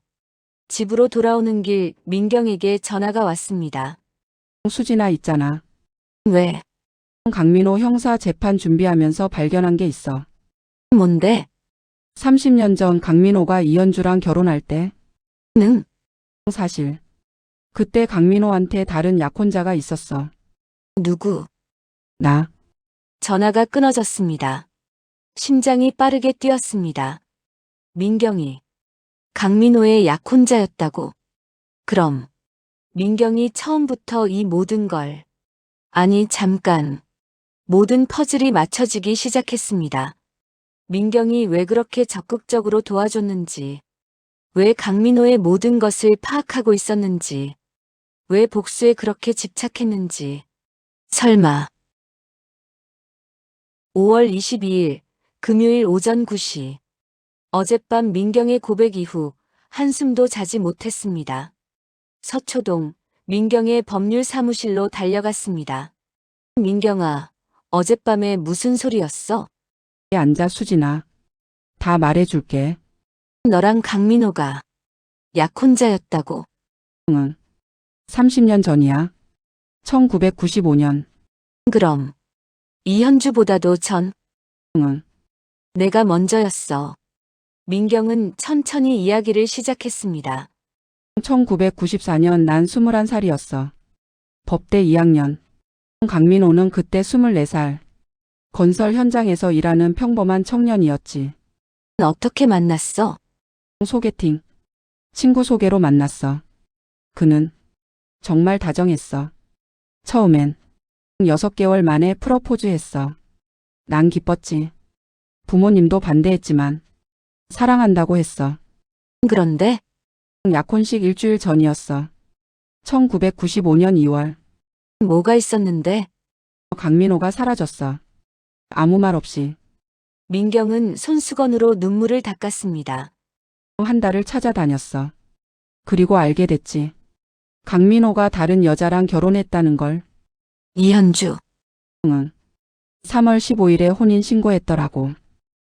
집으로 돌아오는 길 민경에게 전화가 왔습니다. 수진아 있잖아. 왜? 강민호 형사 재판 준비하면서 발견한 게 있어. 뭔데? 30년 전 강민호가 이현주랑 결혼할 때 는? 사실 그때 강민호한테 다른 약혼자가 있었어. 누구? 나. 전화가 끊어졌습니다. 심장이 빠르게 뛰었습니다. 민경이 강민호의 약혼자였다고. 그럼 민경이 처음부터 이 모든 걸, 아니 잠깐, 모든 퍼즐이 맞춰지기 시작했습니다. 민경이 왜 그렇게 적극적으로 도와줬는지, 왜 강민호의 모든 것을 파악하고 있었는지, 왜 복수에 그렇게 집착했는지. 설마. 5월 22일 금요일 오전 9시. 어젯밤 민경의 고백 이후 한숨도 자지 못했습니다. 서초동 민경의 법률 사무실로 달려갔습니다. 민경아, 어젯밤에 무슨 소리였어? 앉아 수진아. 다 말해줄게. 너랑 강민호가 약혼자였다고. 응. 30년 전이야. 1995년. 그럼 이현주보다도 전. 응. 내가 먼저였어. 민경은 천천히 이야기를 시작했습니다. 1994년 난 21살이었어. 법대 2학년. 강민호는 그때 24살. 건설 현장에서 일하는 평범한 청년이었지. 어떻게 만났어? 소개팅. 친구 소개로 만났어. 그는 정말 다정했어. 처음엔 6개월 만에 프러포즈했어. 난 기뻤지. 부모님도 반대했지만 사랑한다고 했어. 그런데 약혼식 일주일 전이었어. 1995년 2월. 뭐가 있었는데? 강민호가 사라졌어. 아무 말 없이. 민경은 손수건으로 눈물을 닦았습니다. 한 달을 찾아다녔어. 그리고 알게 됐지. 강민호가 다른 여자랑 결혼했다는 걸. 이현주. 응. 3월 15일에 혼인 신고했더라고.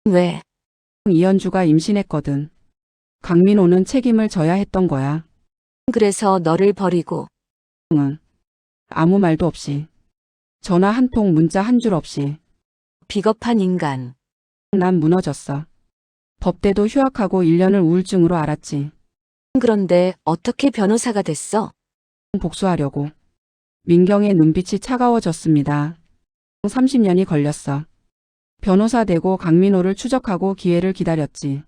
왜? 이현주가 임신했거든. 강민호는 책임을 져야 했던 거야. 그래서 너를 버리고. 응. 아무 말도 없이. 전화 한 통, 문자 한 줄 없이. 비겁한 인간. 난 무너졌어. 법대도 휴학하고 1년을 우울증으로 앓았지. 그런데 어떻게 변호사가 됐어? 복수하려고. 민경의 눈빛이 차가워졌습니다. 30년이 걸렸어. 변호사 되고 강민호를 추적하고 기회를 기다렸지.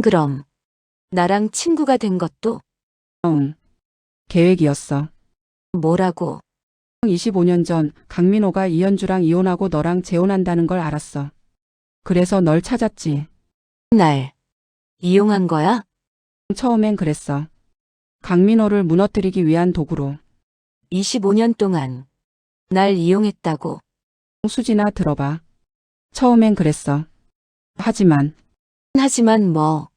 그럼 나랑 친구가 된 것도 응. 계획이었어. 뭐라고? 25년 전 강민호가 이현주랑 이혼하고 너랑 재혼한다는 걸 알았어. 그래서 널 찾았지. 날 이용한 거야? 처음엔 그랬어. 강민호를 무너뜨리기 위한 도구로. 25년 동안 날 이용했다고. 수진아, 들어봐. 처음엔 그랬어. 하지만 하지만 뭐,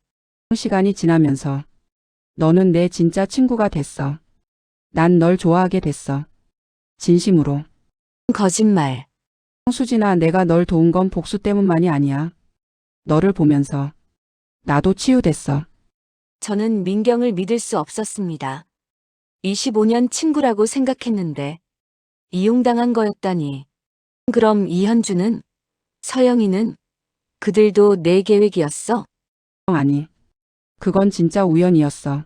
시간이 지나면서 너는 내 진짜 친구가 됐어. 난 널 좋아하게 됐어. 진심으로. 거짓말. 수진아, 내가 널 도운 건 복수 때문만이 아니야. 너를 보면서 나도 치유됐어. 저는 민경을 믿을 수 없었습니다. 25년 친구라고 생각했는데 이용당한 거였다니. 그럼 이현주는? 서영이는? 그들도 내 계획이었어? 아니, 그건 진짜 우연이었어.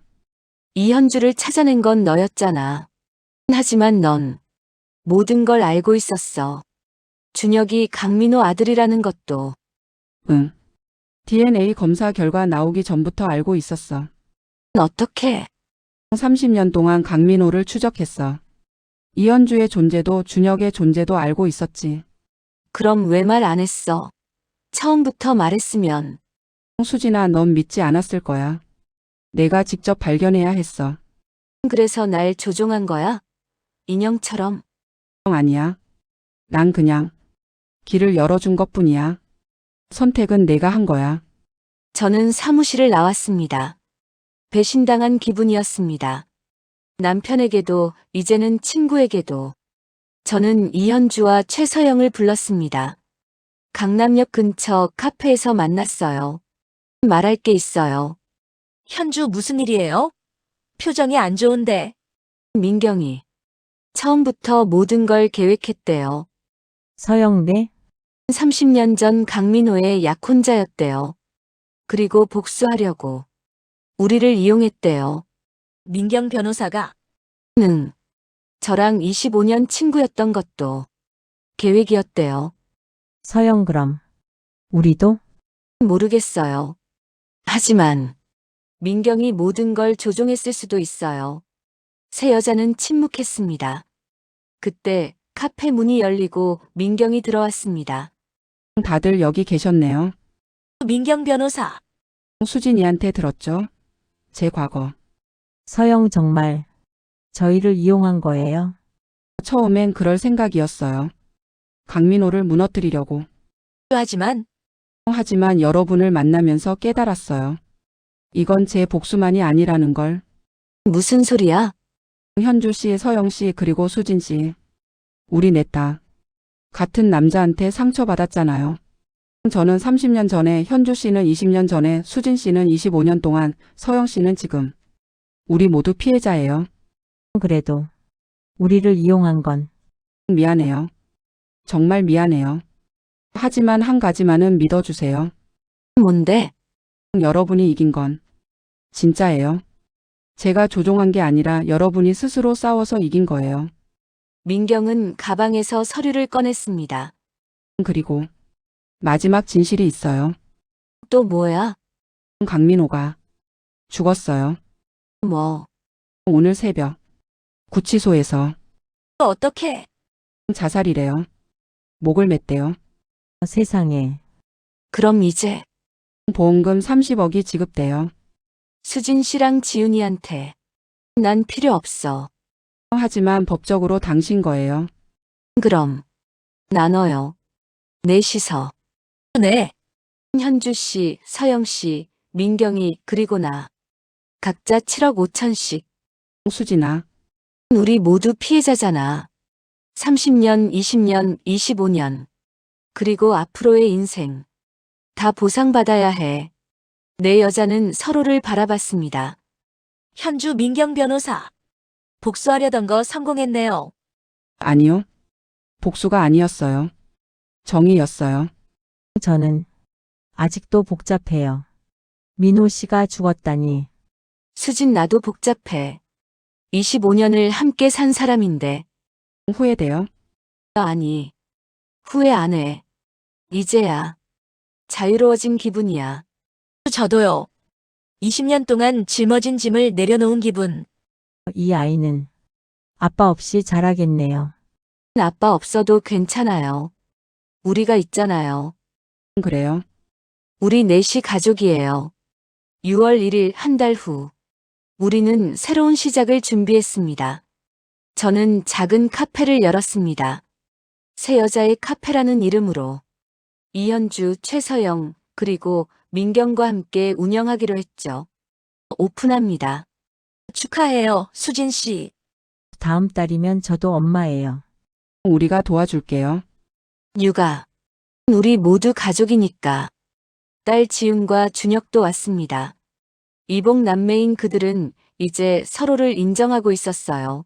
이현주를 찾아낸 건 너였잖아. 하지만 넌 모든 걸 알고 있었어. 준혁이 강민호 아들이라는 것도. 응. DNA 검사 결과 나오기 전부터 알고 있었어. 어떻게? 30년 동안 강민호를 추적했어. 이현주의 존재도 준혁의 존재도 알고 있었지. 그럼 왜 말 안 했어? 처음부터 말했으면. 수진아, 넌 믿지 않았을 거야. 내가 직접 발견해야 했어. 그래서 날 조종한 거야? 인형처럼. 아니야. 난 그냥 길을 열어준 것뿐이야. 선택은 내가 한 거야. 저는 사무실을 나왔습니다. 배신당한 기분이었습니다. 남편에게도 이제는 친구에게도. 저는 이현주와 최서영을 불렀습니다. 강남역 근처 카페에서 만났어요. 말할 게 있어요. 현주 무슨 일이에요? 표정이 안 좋은데. 민경이 처음부터 모든 걸 계획했대요. 서영 네? 30년 전 강민호의 약혼자였대요. 그리고 복수하려고 우리를 이용했대요. 민경 변호사가 는 저랑 25년 친구였던 것도 계획이었대요. 서영 그럼 우리도? 모르겠어요. 하지만 민경이 모든 걸 조종했을 수도 있어요. 세 여자는 침묵했습니다. 그때 카페 문이 열리고 민경이 들어왔습니다. 다들 여기 계셨네요. 민경 변호사. 수진이한테 들었죠? 제 과거. 서영 정말 저희를 이용한 거예요? 처음엔 그럴 생각이었어요. 강민호를 무너뜨리려고. 하지만 여러분을 만나면서 깨달았어요. 이건 제 복수만이 아니라는 걸. 무슨 소리야? 현주 씨, 서영 씨, 그리고 수진 씨. 우리 넷 다 같은 남자한테 상처받았잖아요. 저는 30년 전에, 현주 씨는 20년 전에, 수진 씨는 25년 동안, 서영 씨는 지금. 우리 모두 피해자예요. 그래도 우리를 이용한 건 미안해요. 정말 미안해요. 하지만 한 가지만은 믿어주세요. 뭔데? 여러분이 이긴 건 진짜예요. 제가 조종한 게 아니라 여러분이 스스로 싸워서 이긴 거예요. 민경은 가방에서 서류를 꺼냈습니다. 그리고 마지막 진실이 있어요. 또 뭐야? 강민호가 죽었어요. 뭐, 오늘 새벽 구치소에서. 어떻게? 자살이래요. 목을 맸대요. 세상에. 그럼 이제 보험금 30억이 지급돼요. 수진 씨랑 지훈이한테 난 필요 없어. 하지만 법적으로 당신 거예요. 그럼 나눠요. 넷이서. 네. 현주 씨, 서영 씨, 민경이 그리고 나. 각자 7억 5천씩. 수진아, 우리 모두 피해자잖아. 30년, 20년, 25년. 그리고 앞으로의 인생. 다 보상받아야 해. 네 여자는 서로를 바라봤습니다. 현주 민경 변호사. 복수하려던 거 성공했네요. 아니요. 복수가 아니었어요. 정의였어요. 저는 아직도 복잡해요. 민호 씨가 죽었다니. 수진 나도 복잡해. 25년을 함께 산 사람인데. 후회돼요. 아니, 후회 안 해. 이제야 자유로워진 기분이야. 저도요. 20년 동안 짊어진 짐을 내려놓은 기분. 이 아이는 아빠 없이 자라겠네요. 아빠 없어도 괜찮아요. 우리가 있잖아요. 그래요? 우리 넷이 가족이에요. 6월 1일 한 달 후. 우리는 새로운 시작을 준비했습니다. 저는 작은 카페를 열었습니다. 새 여자의 카페라는 이름으로. 이현주, 최서영, 그리고 민경과 함께 운영하기로 했죠. 오픈합니다. 축하해요, 수진 씨. 다음 달이면 저도 엄마예요. 우리가 도와줄게요. 육아. 우리 모두 가족이니까. 딸 지훈과 준혁도 왔습니다. 이복 남매인 그들은 이제 서로를 인정하고 있었어요.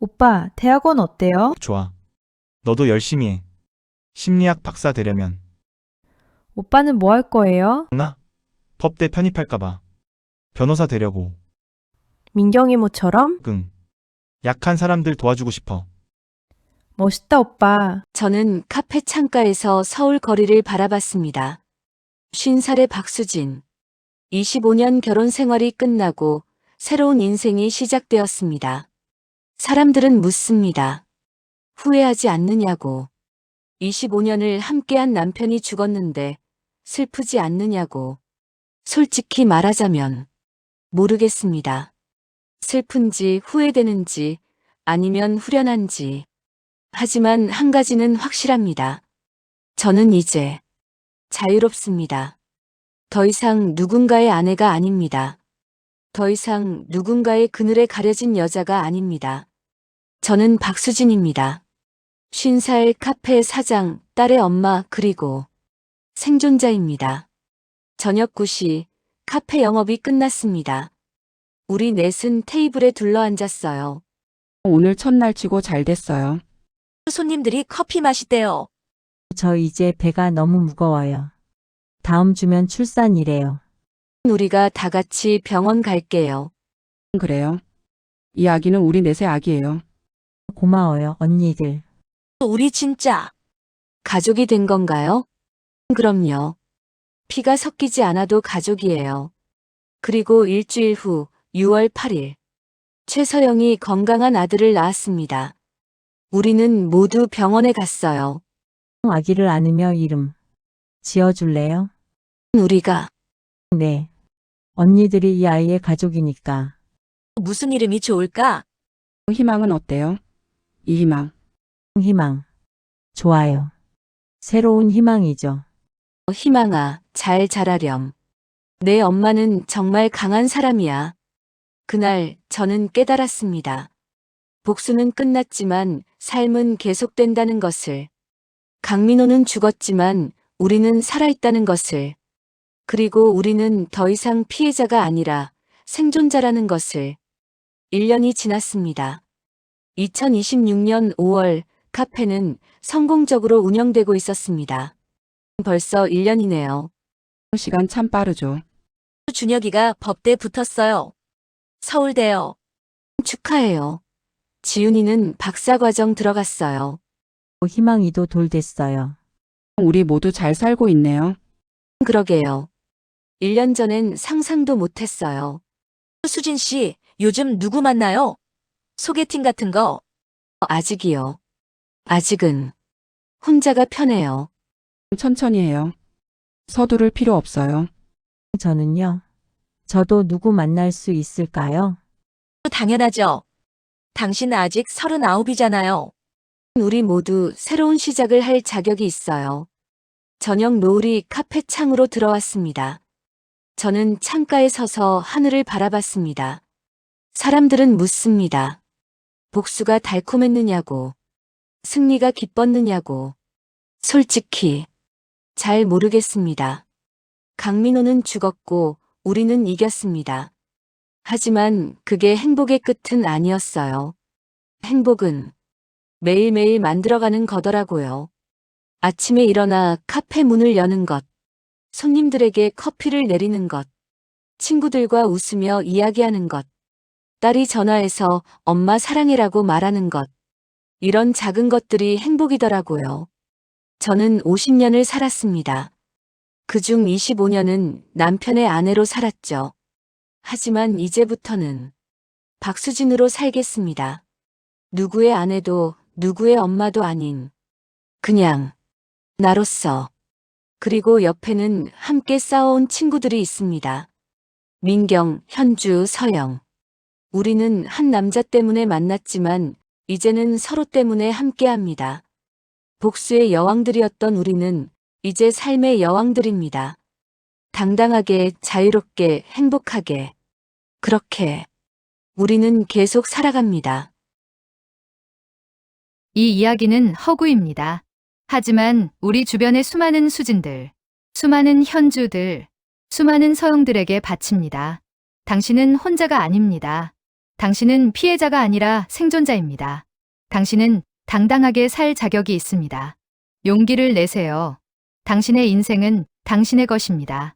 오빠, 대학원 어때요? 좋아. 너도 열심히 해. 심리학 박사 되려면. 오빠는 뭐 할 거예요? 나? 법대 편입할까봐. 변호사 되려고. 민경이 모처럼? 약한 사람들 도와주고 싶어. 멋있다, 오빠. 저는 카페 창가에서 서울 거리를 바라봤습니다. 50살의 박수진. 25년 결혼 생활이 끝나고 새로운 인생이 시작되었습니다. 사람들은 묻습니다. 후회하지 않느냐고. 25년을 함께한 남편이 죽었는데 슬프지 않느냐고. 솔직히 말하자면 모르겠습니다. 슬픈지 후회되는지 아니면 후련한지. 하지만 한 가지는 확실합니다. 저는 이제 자유롭습니다. 더 이상 누군가의 아내가 아닙니다. 더 이상 누군가의 그늘에 가려진 여자가 아닙니다. 저는 박수진입니다. 50살 카페 사장, 딸의 엄마, 그리고 생존자입니다. 저녁 9시 카페 영업이 끝났습니다. 우리 넷은 테이블에 둘러앉았어요. 오늘 첫날 치고 잘 됐어요. 손님들이 커피 마시대요. 저 이제 배가 너무 무거워요. 다음 주면 출산이래요. 우리가 다 같이 병원 갈게요. 그래요? 이 아기는 우리 넷의 아기예요. 고마워요, 언니들. 우리 진짜 가족이 된 건가요? 그럼요. 피가 섞이지 않아도 가족이에요. 그리고 일주일 후 6월 8일 최서영이 건강한 아들을 낳았습니다. 우리는 모두 병원에 갔어요. 아기를 안으며 이름 지어줄래요? 우리가 네. 언니들이 이 아이의 가족이니까. 무슨 이름이 좋을까? 희망은 어때요? 이희망. 희망. 좋아요. 새로운 희망이죠. 희망아, 잘 자라렴. 내 엄마는 정말 강한 사람이야. 그날 저는 깨달았습니다. 복수는 끝났지만 삶은 계속된다는 것을. 강민호는 죽었지만 우리는 살아있다는 것을. 그리고 우리는 더 이상 피해자가 아니라 생존자라는 것을. 1년이 지났습니다. 2026년 5월 카페는 성공적으로 운영되고 있었습니다. 벌써 1년이네요. 시간 참 빠르죠. 준혁이가 법대 붙었어요. 서울대요. 축하해요. 지훈이는 박사과정 들어갔어요. 희망이도 돌됐어요. 우리 모두 잘 살고 있네요. 그러게요. 1년 전엔 상상도 못했어요. 수진 씨, 요즘 누구 만나요? 소개팅 같은 거. 아직이요. 아직은 혼자가 편해요. 천천히 해요. 서두를 필요 없어요. 저는요. 저도 누구 만날 수 있을까요? 당연하죠. 당신 아직 39이잖아요. 우리 모두 새로운 시작을 할 자격이 있어요. 저녁 노을이 카페 창으로 들어왔습니다. 저는 창가에 서서 하늘을 바라봤습니다. 사람들은 묻습니다. 복수가 달콤했느냐고. 승리가 기뻤느냐고. 솔직히 잘 모르겠습니다. 강민호는 죽었고 우리는 이겼습니다. 하지만 그게 행복의 끝은 아니었어요. 행복은 매일매일 만들어가는 거더라고요. 아침에 일어나 카페 문을 여는 것, 손님들에게 커피를 내리는 것, 친구들과 웃으며 이야기하는 것, 딸이 전화해서 엄마 사랑해라고 말하는 것, 이런 작은 것들이 행복이더라고요. 저는 50년을 살았습니다. 그중 25년은 남편의 아내로 살았죠. 하지만 이제부터는 박수진으로 살겠습니다. 누구의 아내도 누구의 엄마도 아닌 그냥 나로서. 그리고 옆에는 함께 싸워온 친구들이 있습니다. 민경, 현주, 서영. 우리는 한 남자 때문에 만났지만 이제는 서로 때문에 함께합니다. 복수의 여왕들이었던 우리는 이제 삶의 여왕들입니다. 당당하게, 자유롭게, 행복하게. 그렇게 우리는 계속 살아갑니다. 이 이야기는 허구입니다. 하지만 우리 주변의 수많은 수진들, 수많은 현주들, 수많은 서영들에게 바칩니다. 당신은 혼자가 아닙니다. 당신은 피해자가 아니라 생존자입니다. 당신은 당당하게 살 자격이 있습니다. 용기를 내세요. 당신의 인생은 당신의 것입니다.